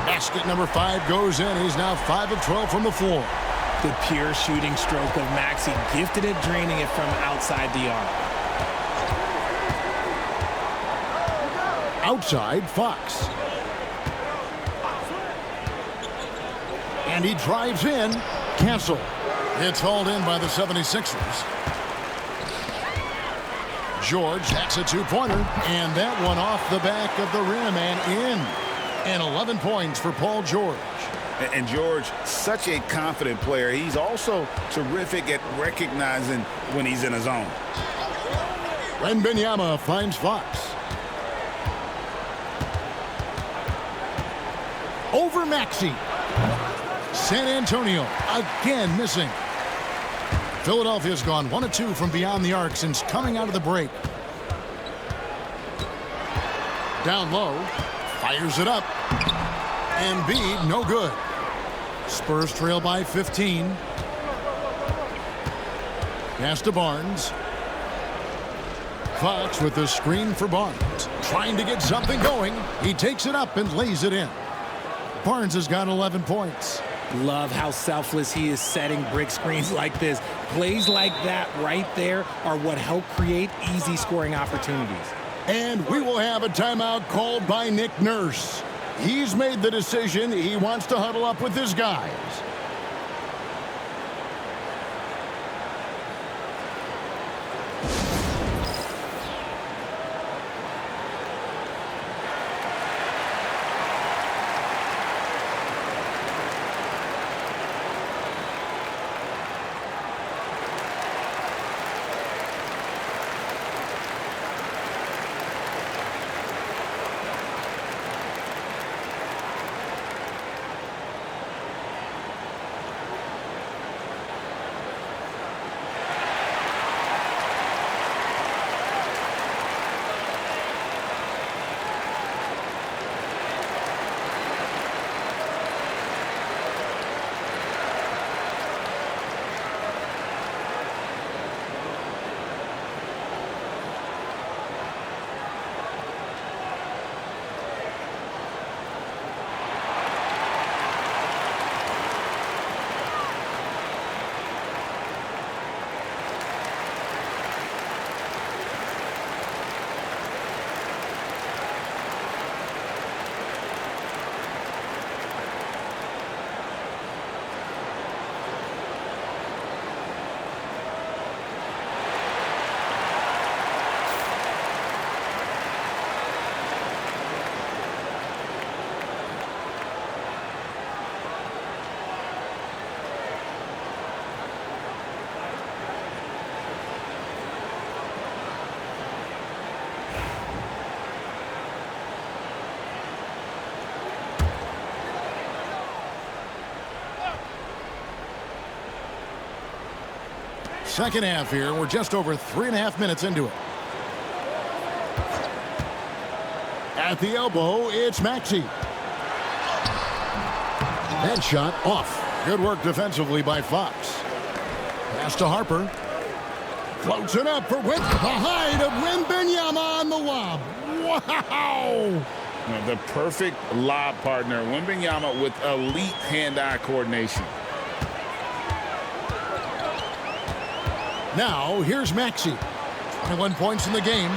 Basket number 5 goes in. He's now 5 of 12 from the floor. The pure shooting stroke of Maxey, gifted at draining it from outside the arc. Outside Fox. And he drives in. Castle. It's hauled in by the 76ers. George, that's a 2-pointer. And that one off the back of the rim and in. And 11 points for Paul George. And George, such a confident player. He's also terrific at recognizing when he's in a zone. Wembanyama finds Fox. Over Maxey. San Antonio again missing. Philadelphia's gone 1 of 2 from beyond the arc since coming out of the break. Down low, fires it up. Embiid, no good. Spurs trail by 15. Pass to Barnes. Fox with the screen for Barnes. Trying to get something going. He takes it up and lays it in. Barnes has got 11 points. Love how selfless he is setting brick screens like this. Plays like that right there are what help create easy scoring opportunities. And we will have a timeout called by Nick Nurse. He's made the decision. He wants to huddle up with his guys. Second half here. We're just over 3.5 minutes into it. At the elbow, it's Maxey. That shot off. Good work defensively by Fox. Pass to Harper. Floats it up for the height of Wembanyama on the lob. Wow! The perfect lob partner. Wembanyama with elite hand-eye coordination. Now, here's Maxey. 21 points in the game.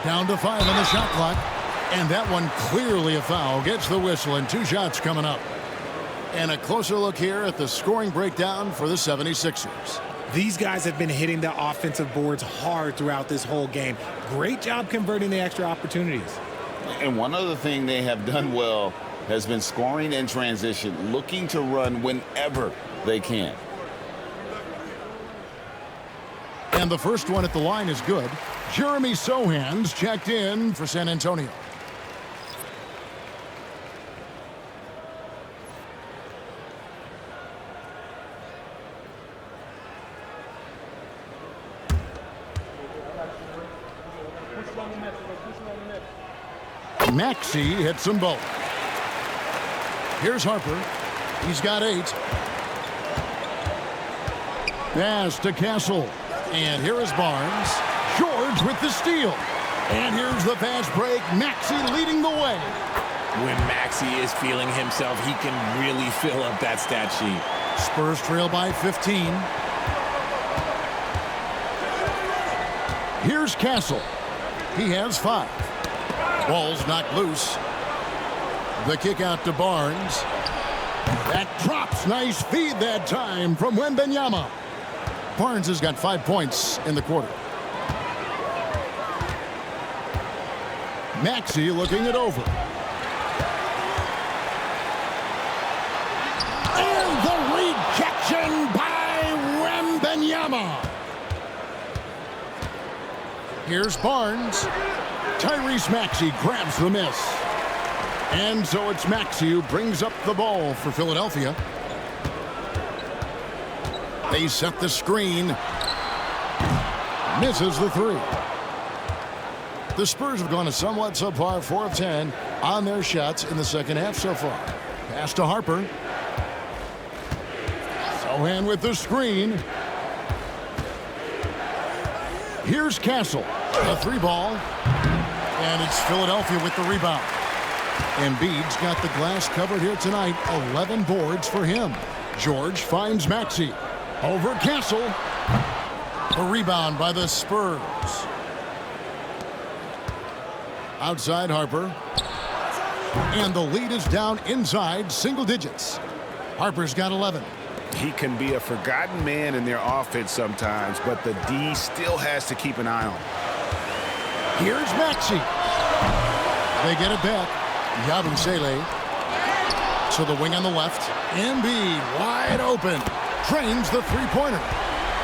Down to 5 on the shot clock. And that one clearly a foul. Gets the whistle, and 2 shots coming up. And a closer look here at the scoring breakdown for the 76ers. These guys have been hitting the offensive boards hard throughout this whole game. Great job converting the extra opportunities. And one other thing they have done well has been scoring in transition, looking to run whenever they can. And the first one at the line is good. Jeremy Sohan's checked in for San Antonio. Maxey hits them both. Here's Harper. He's got 8. Pass to Castle. And here is Barnes. George with the steal. And here's the fast break. Maxey leading the way. When Maxey is feeling himself, he can really fill up that stat sheet. Spurs trail by 15. Here's Castle. He has 5. Ball's knocked loose. The kick out to Barnes. That drops. Nice feed that time from Wembanyama. Barnes has got 5 points in the quarter. Maxey looking it over. And the rejection by Wembanyama. Here's Barnes. Tyrese Maxey grabs the miss. And so it's Maxey who brings up the ball for Philadelphia. They set the screen. Misses the three. The Spurs have gone a somewhat subpar 4 of 10 on their shots in the second half so far. Pass to Harper. Sohan with the screen. Here's Castle. A three ball. And it's Philadelphia with the rebound. Embiid's got the glass covered here tonight. 11 boards for him. George finds Maxey. Over Castle. A rebound by the Spurs. Outside Harper. And the lead is down inside single digits. Harper's got 11. He can be a forgotten man in their offense sometimes, but the D still has to keep an eye on. Here's Maxey. They get it back. 𝙤𝙤𝙪'𝙡 to the wing on the left. Embiid wide open. Trains the three-pointer.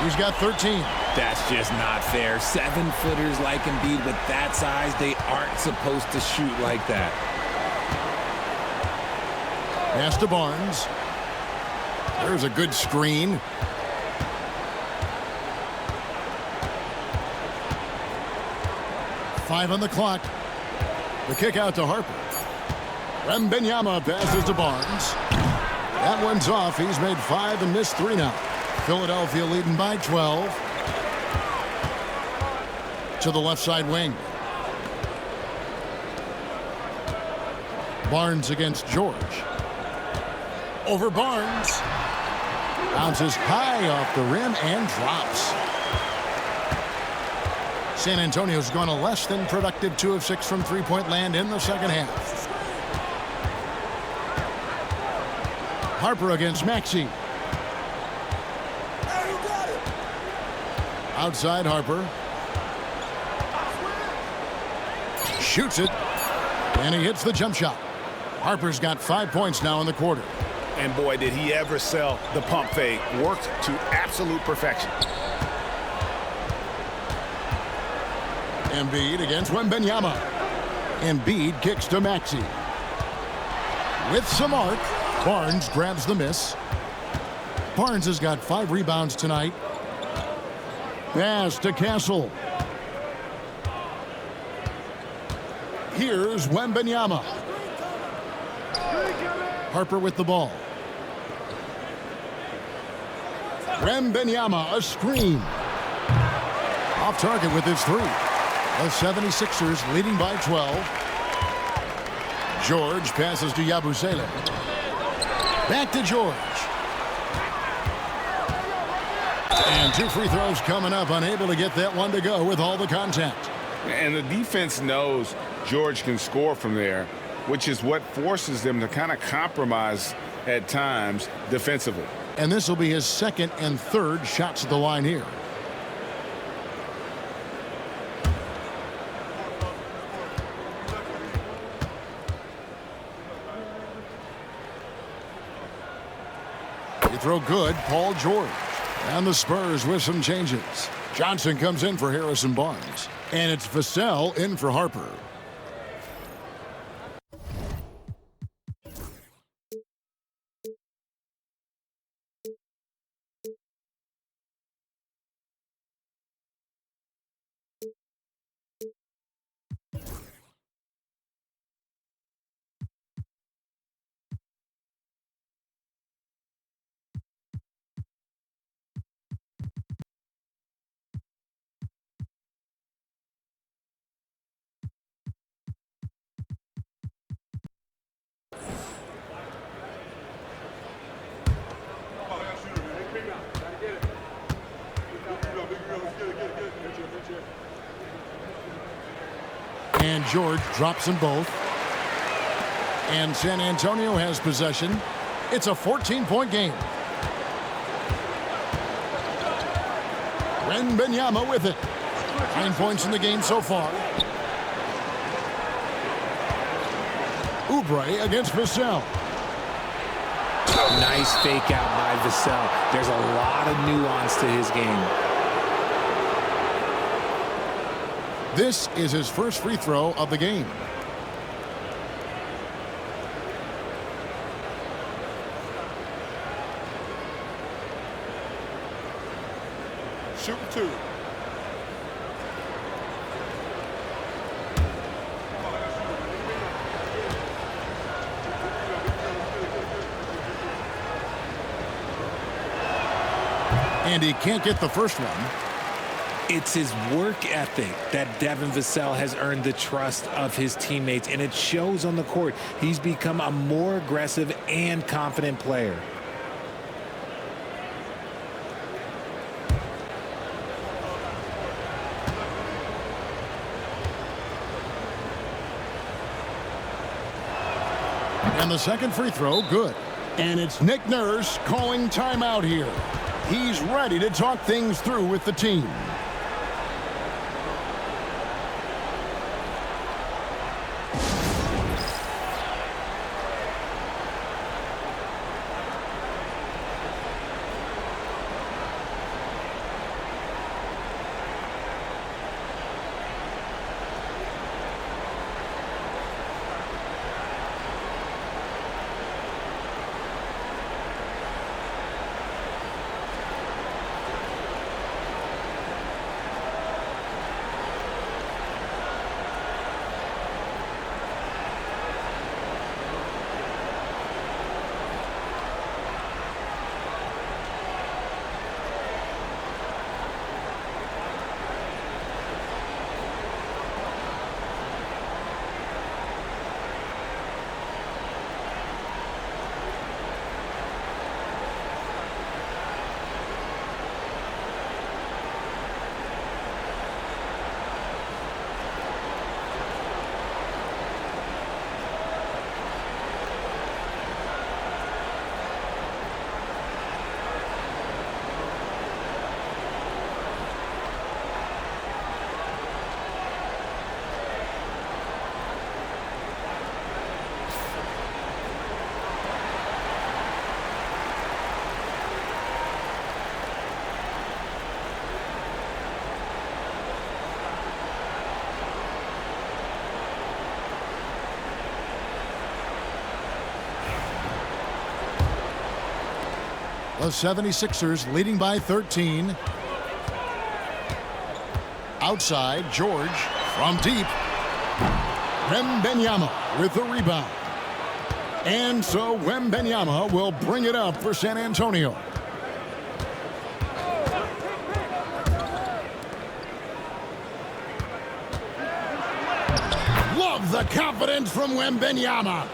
He's got 13. That's just not fair. 7-footers like Embiid with that size, they aren't supposed to shoot like that. Pass to Barnes. There's a good screen. Five on the clock. The kick out to Harper. Wembanyama passes to Barnes. That one's off. He's made 5 and missed 3 now. Philadelphia leading by 12. To the left side wing. Barnes against George. Over Barnes. Bounces high off the rim and drops. San Antonio's gone a less than productive 2 of 6 from three-point land in the second half. Harper against Maxey. Outside Harper. Shoots it. And he hits the jump shot. Harper's got 5 points now in the quarter. And boy, did he ever sell the pump fake. Worked to absolute perfection. Embiid against Wembanyama. Embiid kicks to Maxey. With some arc, Barnes grabs the miss. Barnes has got 5 rebounds tonight. Pass to Castle. Here's Wembanyama. Harper with the ball. Wembanyama, a screen. Off target with his 3. The 76ers leading by 12. George passes to Yabusele. Back to George. And 2 free throws coming up, unable to get that one to go with all the contact. And the defense knows George can score from there, which is what forces them to kind of compromise at times defensively. And this will be his 2nd and 3rd shots at the line here. You throw good, Paul George. And the Spurs with some changes. Johnson comes in for Harrison Barnes. And it's Vassell in for Harper. And George drops them both. And San Antonio has possession. It's a 14-point game. Wembanyama with it. 9 points in the game so far. Oubre against Vassell. Nice fake out by Vassell. There's a lot of nuance to his game. This is his first free throw of the game. Shooting 2. And he can't get the first one. It's his work ethic that Devin Vassell has earned the trust of his teammates, and it shows on the court. He's become a more aggressive and confident player. And the second free throw, good. And it's Nick Nurse calling timeout here. He's ready to talk things through with the team. The 76ers leading by 13. Outside, George from deep. Wembanyama with the rebound. And so Wembanyama will bring it up for San Antonio. Love the confidence from Wembanyama.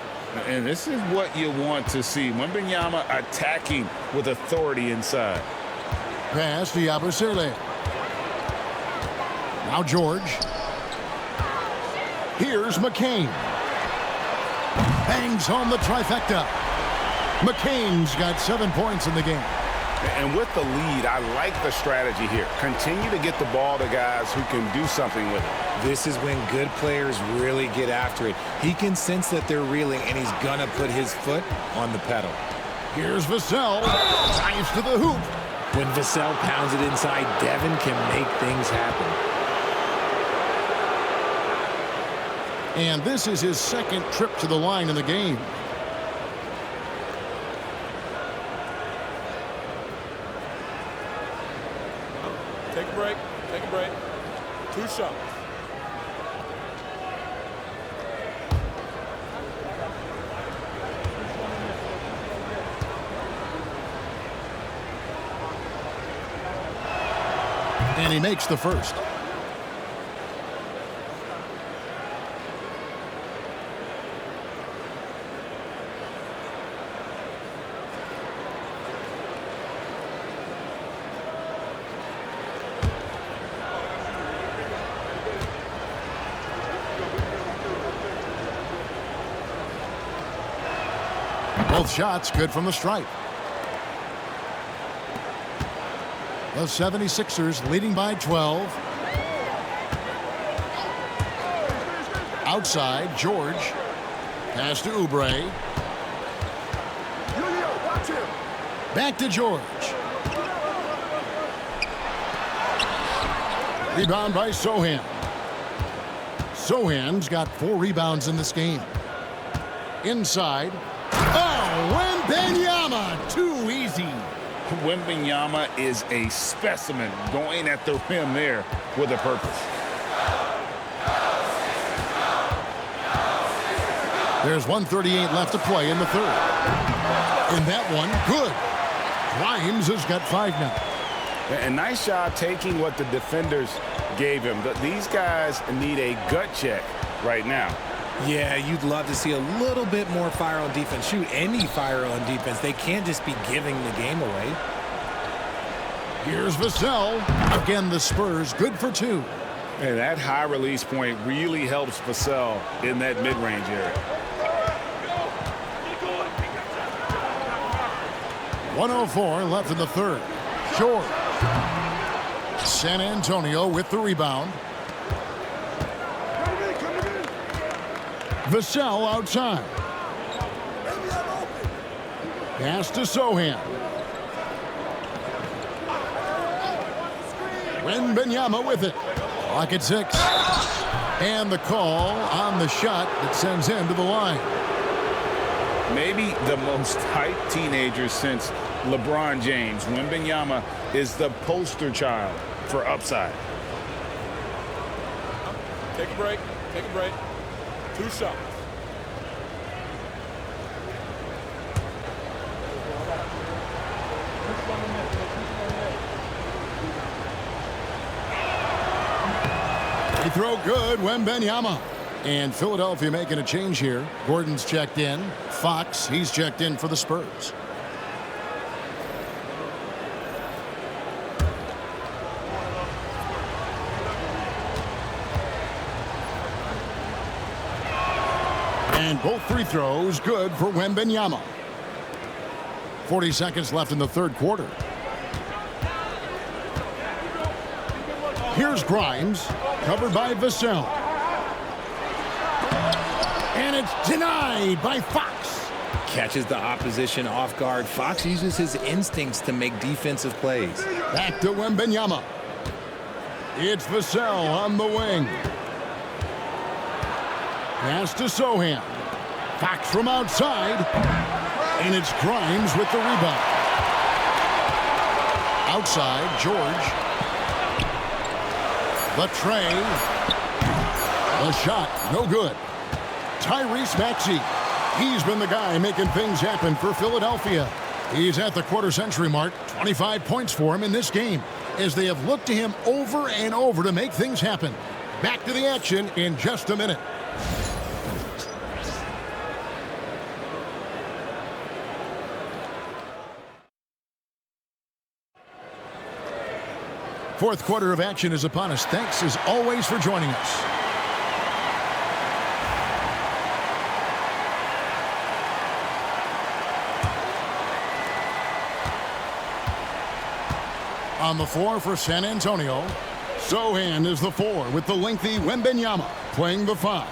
And this is what you want to see. Wembanyama attacking with authority inside. Pass to Yabusele. Now George. Here's McCain. Bangs home the trifecta. McCain's got 7 points in the game. And with the lead, I like the strategy here. Continue to get the ball to guys who can do something with it. This is when good players really get after it. He can sense that they're reeling, and he's going to put his foot on the pedal. Here's Vassell. Dives to the hoop. When Vassell pounds it inside, Devin can make things happen. And this is his second trip to the line in the game. Take a break. Take a break. 2 shots. And he makes the first. Both shots good from the stripe. The 76ers leading by 12. Outside, George. Pass to Oubre. Back to George. Rebound by Sochan. Sochan's got 4 rebounds in this game. Inside. Oh, Wembanyama, too easy. Wembanyama is a specimen going at the rim there with a purpose. There's 1:38 left to play in the third. And that one, good. Grimes has got 5 now. And nice job taking what the defenders gave him. These guys need a gut check right now. Yeah, you'd love to see a little bit more fire on defense. Shoot, any fire on defense. They can't just be giving the game away. Here's Vassell. Again, the Spurs good for 2. And that high release point really helps Vassell in that mid-range area. 1:04 left in the third. George. San Antonio with the rebound. Vassell outside. Pass to Sochan. Wembanyama with it. Clock at 6. And the call on the shot that sends him to the line. Maybe the most hyped teenager since LeBron James. Wembanyama is the poster child for upside. Take a break. Take a break. 2 shots. Free throw good, Wembanyama. And Philadelphia making a change here. Gordon's checked in. Fox, he's checked in for the Spurs. And both free throws good for Wembanyama. 40 seconds left in the third quarter. Here's Grimes, covered by Vassell. And it's denied by Fox. Catches the opposition off guard. Fox uses his instincts to make defensive plays. Back to Wembanyama. It's Vassell on the wing. Pass to Sochan. Fox from outside. And it's Grimes with the rebound. Outside, George. The tray. The shot, no good. Tyrese Maxey. He's been the guy making things happen for Philadelphia. He's at the quarter-century mark. 25 points for him in this game, as they have looked to him over and over to make things happen. Back to the action in just a minute. Fourth quarter of action is upon us. Thanks, as always, for joining us. On the floor for San Antonio, Sochan is the 4 with the lengthy Wembanyama playing the 5.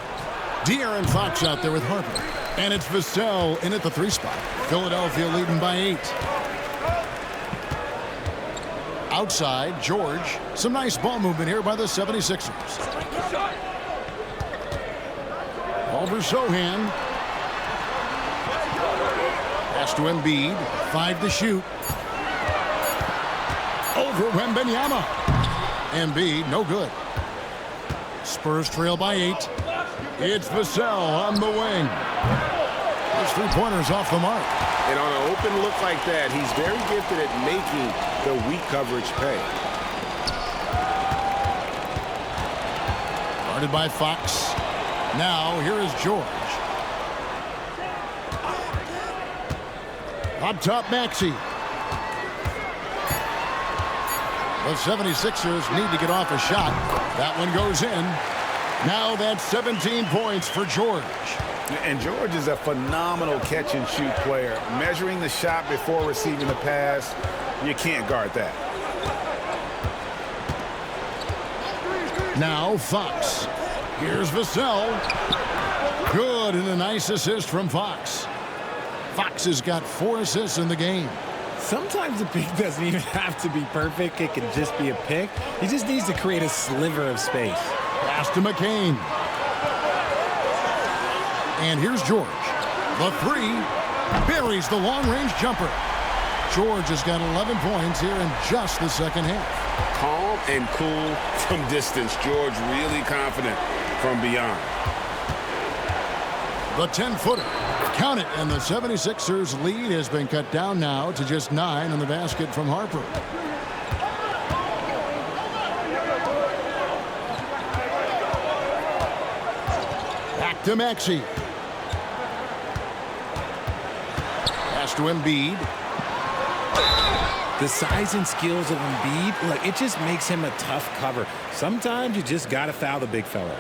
De'Aaron Fox out there with Harper. And it's Vassell in at the 3 spot. Philadelphia leading by 8. Outside, George. Some nice ball movement here by the 76ers. Over Sochan. Pass to Embiid. 5 to shoot. Over Wembanyama. Embiid, no good. Spurs trail by 8. It's Vassell on the wing. Those 3-pointers off the mark. And on an open look like that, he's very gifted at making the weak coverage pay. Guarded by Fox. Now, here is George. Up top, Maxey. The 76ers need to get off a shot. That one goes in. Now that's 17 points for George. And George is a phenomenal catch-and-shoot player. Measuring the shot before receiving the pass, you can't guard that. Now Fox. Here's Vassell. Good, and a nice assist from Fox. Fox has got 4 assists in the game. Sometimes the pick doesn't even have to be perfect. It can just be a pick. He just needs to create a sliver of space. Pass to McCain. And here's George. The 3 buries the long-range jumper. George has got 11 points here in just the second half. Calm and cool from distance. George really confident from beyond. The 10-footer. Count it, and the 76ers lead has been cut down now to just 9 on the basket from Harper. Back to Maxey. Pass to Embiid. The size and skills of Embiid, look, it just makes him a tough cover. Sometimes you just got to foul the big fella.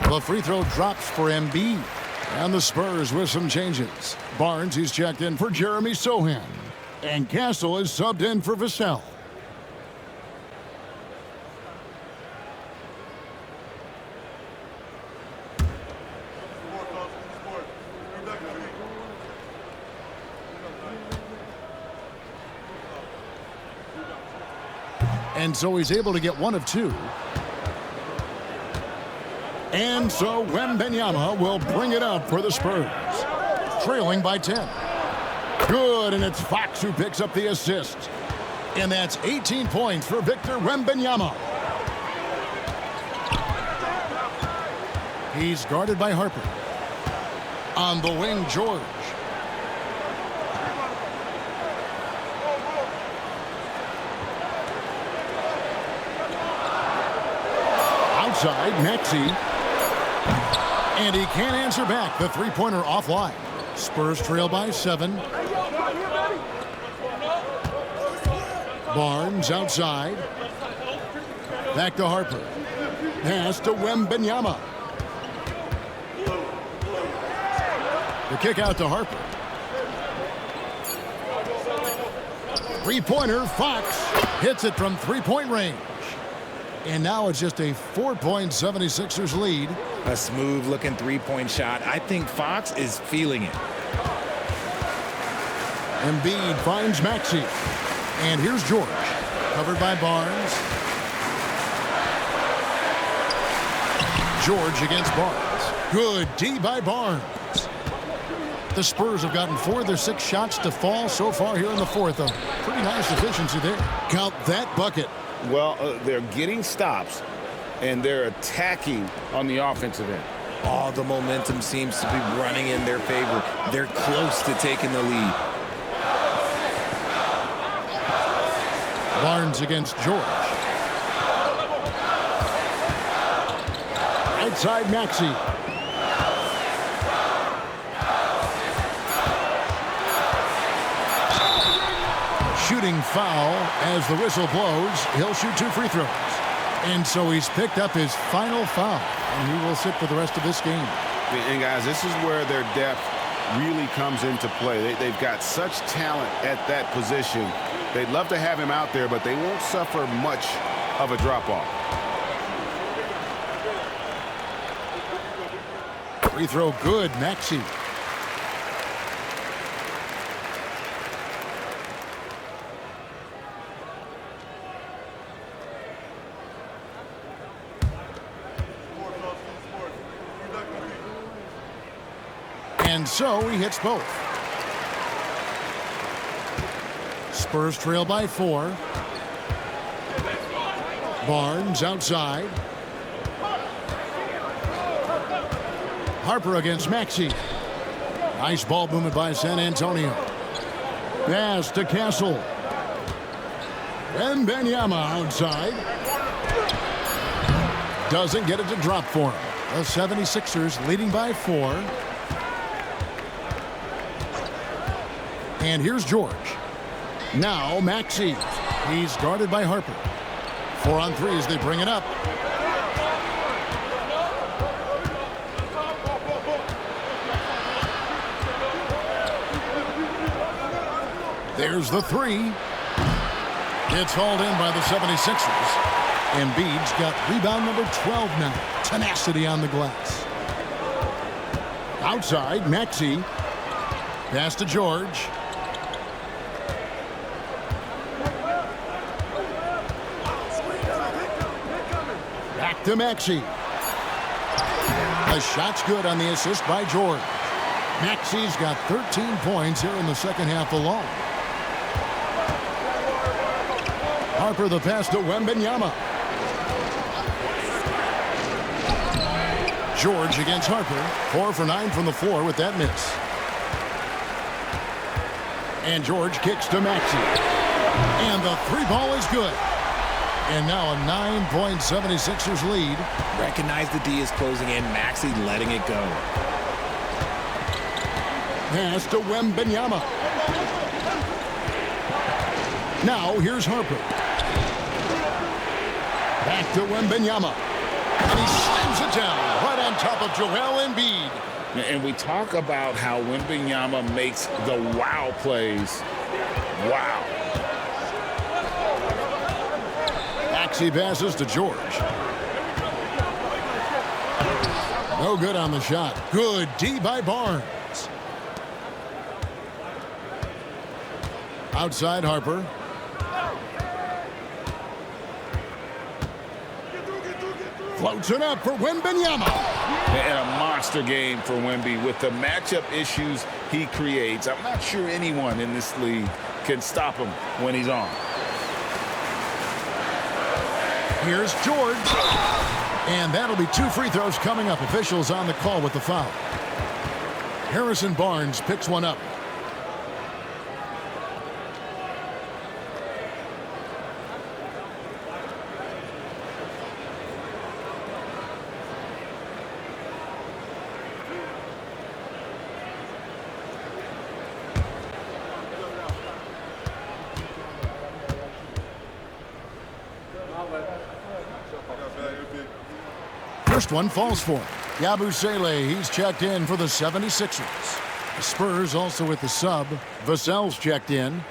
The free throw drops for Embiid. And the Spurs with some changes. Barnes, he's checked in for Jeremy Sohan. And Castle is subbed in for Vassell. And so he's able to get 1 of 2. And so Wembanyama will bring it up for the Spurs. Trailing by 10. Good, and it's Fox who picks up the assist. And that's 18 points for Victor Wembanyama. He's guarded by Harper. On the wing, George. Outside, Maxey. And he can't answer back. The three-pointer offline. Spurs trail by 7. Barnes outside. Back to Harper. Pass to Wembanyama. The kick out to Harper. Three-pointer, Fox hits it from three-point range. And now it's just a 4-point 76ers lead. A smooth-looking three-point shot. I think Fox is feeling it. Embiid finds Maxey. And here's George. Covered by Barnes. George against Barnes. Good D by Barnes. The Spurs have gotten 4 of their 6 shots to fall so far here in the fourth. A pretty nice efficiency there. Count that bucket. Well, they're getting stops, and they're attacking on the offensive end. All the momentum seems to be running in their favor. They're close to taking the lead. Barnes against George. Outside Maxey. Shooting foul as the whistle blows. He'll shoot 2 free throws. And so he's picked up his final foul. And he will sit for the rest of this game. And guys, this is where their depth really comes into play. They've got such talent at that position. They'd love to have him out there, but they won't suffer much of a drop-off. Free throw good, Maxey. And so he hits both. Spurs trail by 4. Barnes outside. Harper against Maxey. Nice ball movement by San Antonio. Pass to Castle. Wembanyama outside. Doesn't get it to drop for him. The 76ers leading by 4. And here's George. Now Maxey. He's guarded by Harper. 4 on 3 as they bring it up. There's the 3. It's hauled in by the 76ers. Embiid's got rebound number 12 now. Tenacity on the glass. Outside, Maxey. Pass to George. Back to Maxey. The shot's good on the assist by George. Maxey's got 13 points here in the second half alone. Harper the pass to Wembanyama. George against Harper. 4 for 9 from the floor with that miss. And George kicks to Maxey. And the three ball is good. And now a 9-point 76ers lead. Recognize the D is closing in. Maxey letting it go. Pass to Wembanyama. Now here's Harper. Back to Wembanyama. And he slams it down right on top of Joel Embiid. And we talk about how Wembanyama makes the wow plays. Wow. Maxey passes to George. No good on the shot. Good D by Barnes. Outside Harper. Floats it up for Wembanyama. And a monster game for Wemby with the matchup issues he creates. I'm not sure anyone in this league can stop him when he's on. Here's George. And that'll be 2 free throws coming up. Officials on the call with the foul. Harrison Barnes picks one up. First one falls for him. 𝙤𝙤𝙪'𝙡, he's checked in for the 76ers. The Spurs also with the sub. Vassell's checked in.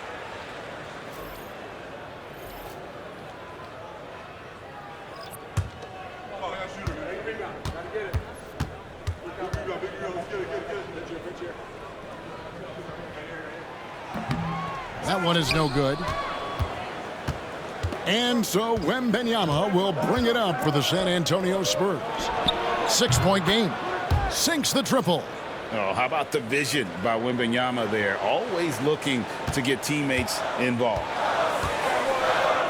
That one is no good. And so Wembanyama will bring it up for the San Antonio Spurs. 6-point game. Sinks the triple. Oh, how about the vision by Wembanyama there? Always looking to get teammates involved.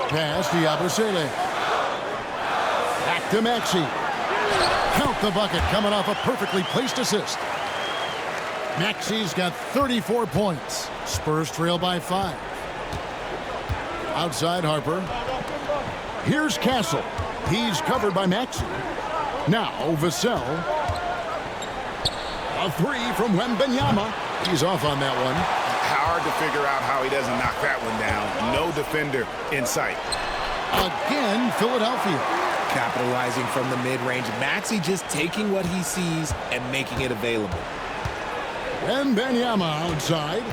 Pass to 𝙤𝙤𝙪'𝙡. Back to Maxey. Count the bucket coming off a perfectly placed assist. Maxey's got 34 points. Spurs trail by 5. Outside Harper. Here's Castle. He's covered by Maxey. Now Vassell. A 3 from Wembanyama. He's off on that one. Hard to figure out how he doesn't knock that one down. No defender in sight. Again, Philadelphia. Capitalizing from the mid-range. Maxey just taking what he sees and making it available. Wembanyama outside.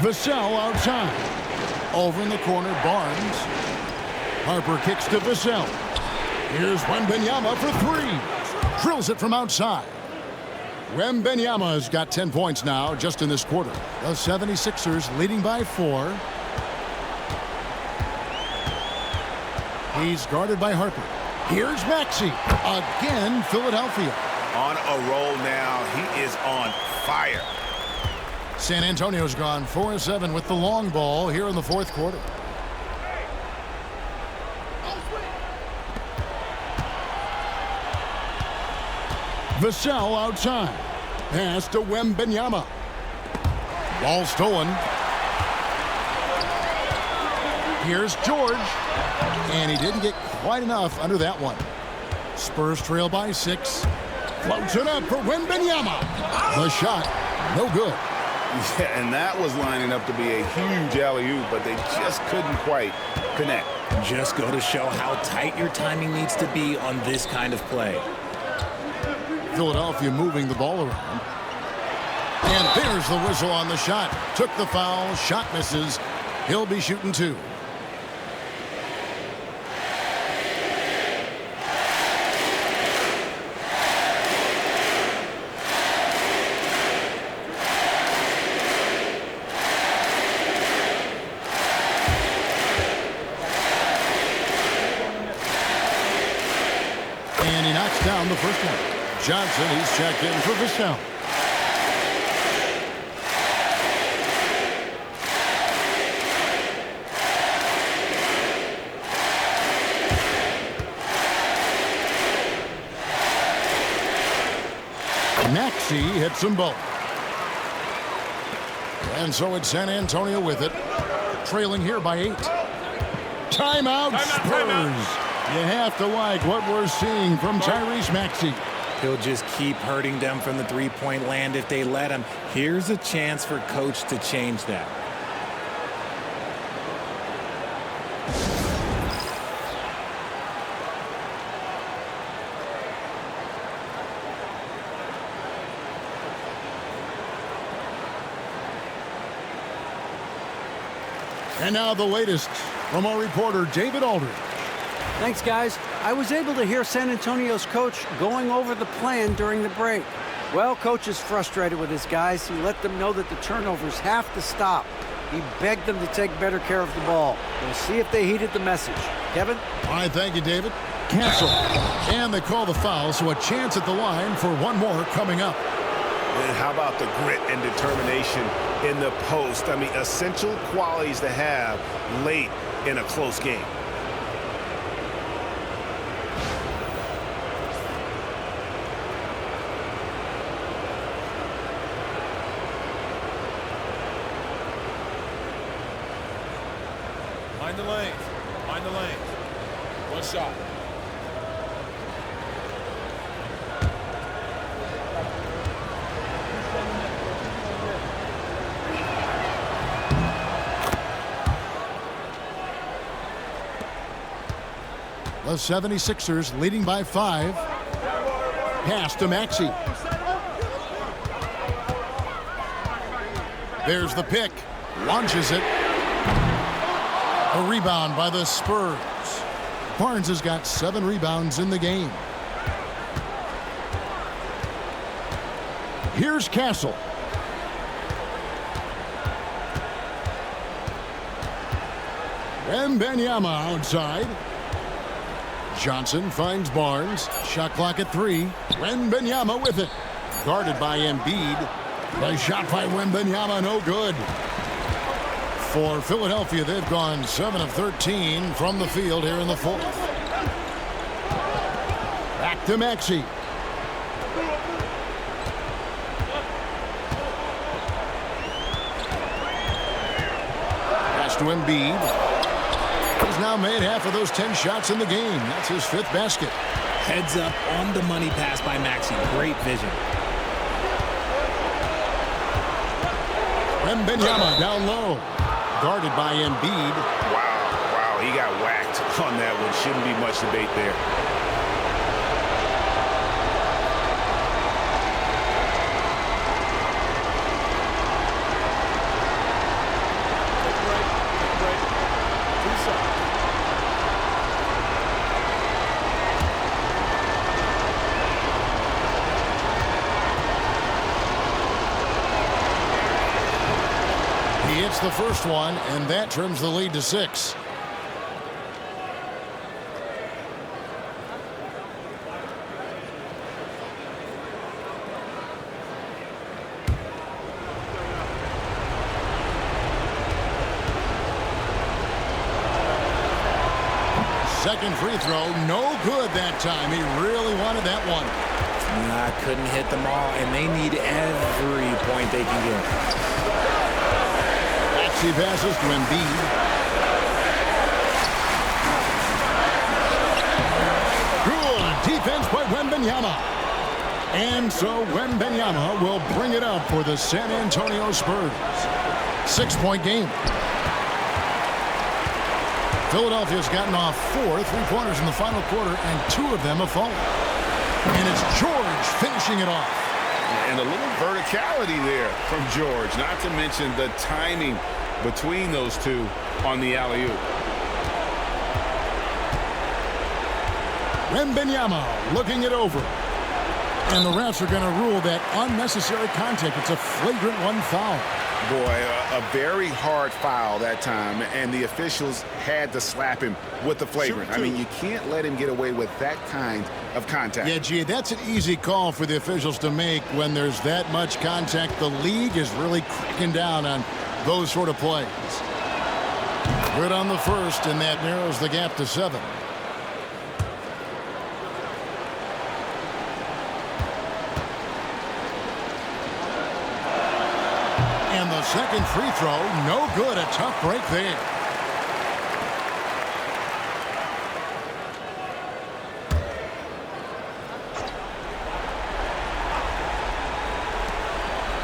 Vassell outside. Over in the corner, Barnes. Harper kicks to Vassell. Here's Wembanyama for 3. Drills it from outside. Wembanyama's got 10 points now just in this quarter. The 76ers leading by 4. He's guarded by Harper. Here's Maxey. Again, Philadelphia. On a roll now. He is on fire. San Antonio's gone 4-7 with the long ball here in the fourth quarter. Vassell outside. Pass to Wembanyama. Ball stolen. Here's George. And he didn't get quite enough under that one. Spurs trail by 6. Floats it up for Wembanyama. The shot, no good. Yeah, and that was lining up to be a huge alley-oop, but they just couldn't quite connect. Just go to show how tight your timing needs to be on this kind of play. Philadelphia moving the ball around. And there's the whistle on the shot. Took the foul, shot misses. He'll be shooting 2. Johnson, he's checked in for the count. Maxey hits them both. And so it's San Antonio with it, trailing here by 8. Timeout, Spurs. You have to like what we're seeing from Tyrese Maxey. He'll just keep hurting them from the three-point land if they let him. Here's a chance for coach to change that. And now the latest from our reporter, David Aldridge. Thanks, guys. I was able to hear San Antonio's coach going over the plan during the break. Well, coach is frustrated with his guys. He let them know that the turnovers have to stop. He begged them to take better care of the ball. We'll see if they heeded the message. Kevin? All right, thank you, David. Cancel. And they call the foul, so a chance at the line for one more coming up. And how about the grit and determination in the post? I mean, essential qualities to have late in a close game. Mind the lanes. Mind the lanes. One shot. The 76ers leading by 5. Pass to Maxey. There's the pick. Launches it. A rebound by the Spurs. Barnes has got 7 rebounds in the game. Here's Castle. Wembanyama outside. Johnson finds Barnes. Shot clock at 3. Wembanyama with it. Guarded by Embiid. The shot by Wembanyama, no good. For Philadelphia, they've gone 7 of 13 from the field here in the 4th. Back to Maxey. Pass to Embiid. He's now made half of those 10 shots in the game. That's his 5th basket. Heads up on the money pass by Maxey. Great vision. Wembanyama down low. Guarded by Embiid. Wow, he got whacked on that one. Shouldn't be much debate there. He hits the first one, and that trims the lead to 6. Second free throw, no good that time. He really wanted that one. Couldn't hit them all, and they need every point they can get. He passes to Embiid. Good defense by Wembanyama. And so Wembanyama will bring it up for the San Antonio Spurs. 6-point game. Philadelphia's gotten off 4 3-pointers in the final quarter, and 2 of them have fallen. And it's George finishing it off. And a little verticality there from George, not to mention the timing between those two on the alley-oop. Wembanyama looking it over. And the refs are going to rule that unnecessary contact. It's a flagrant 1 foul. Boy, a very hard foul that time, and the officials had to slap him with the flagrant. I mean, you can't let him get away with that kind of contact. Yeah, gee, that's an easy call for the officials to make when there's that much contact. The league is really cracking down on those sort of plays. Good on the first, and that narrows the gap to 7. And the second free throw, no good. A tough break there.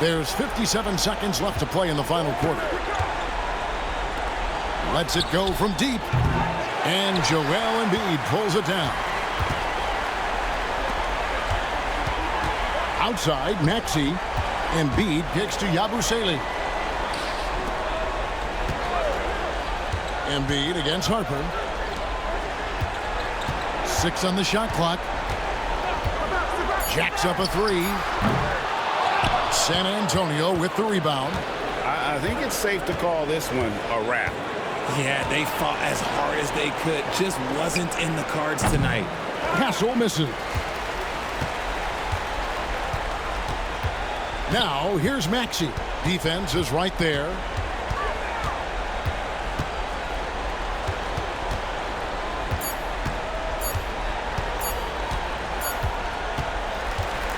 There's 57 seconds left to play in the final quarter. Lets it go from deep. And Joel Embiid pulls it down. Outside, Maxey. Embiid kicks to Yabusele. Embiid against Harper. 6 on the shot clock. Jacks up a 3. San Antonio with the rebound. I think it's safe to call this one a wrap. Yeah, they fought as hard as they could. Just wasn't in the cards tonight. Castle misses. Now, here's Maxey. Defense is right there.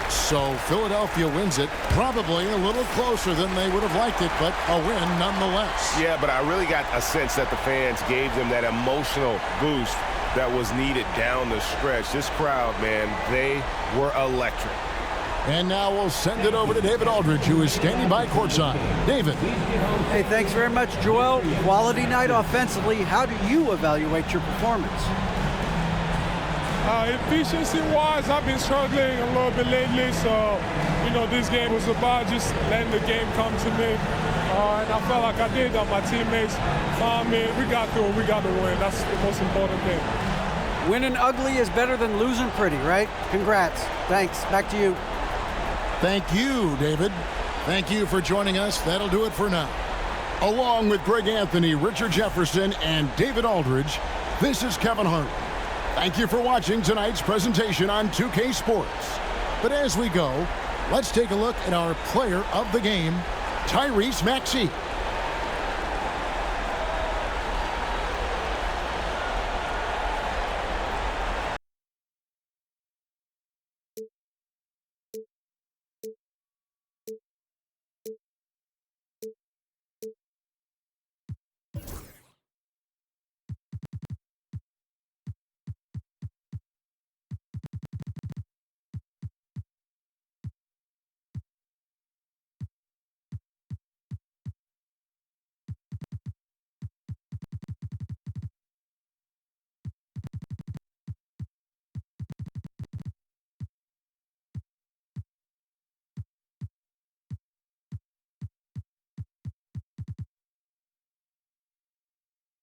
So Philadelphia wins it, probably a little closer than they would have liked it, but a win nonetheless. Yeah, but I really got a sense that the fans gave them that emotional boost that was needed down the stretch. This crowd, man, they were electric. And now we'll send it over to David Aldridge, who is standing by courtside. David. Hey, thanks very much, Joel. Quality night offensively. How do you evaluate your performance? Efficiency-wise, I've been struggling a little bit lately, so, this game was about just letting the game come to me. And I felt like I did. My teammates found me. We got through. We got the win. That's the most important thing. Winning ugly is better than losing pretty, right? Congrats. Thanks. Back to you. Thank you, David. Thank you for joining us. That'll do it for now. Along with Greg Anthony, Richard Jefferson, and David Aldridge, this is Kevin Hart. Thank you for watching tonight's presentation on 2K Sports. But as we go, let's take a look at our player of the game, Tyrese Maxey.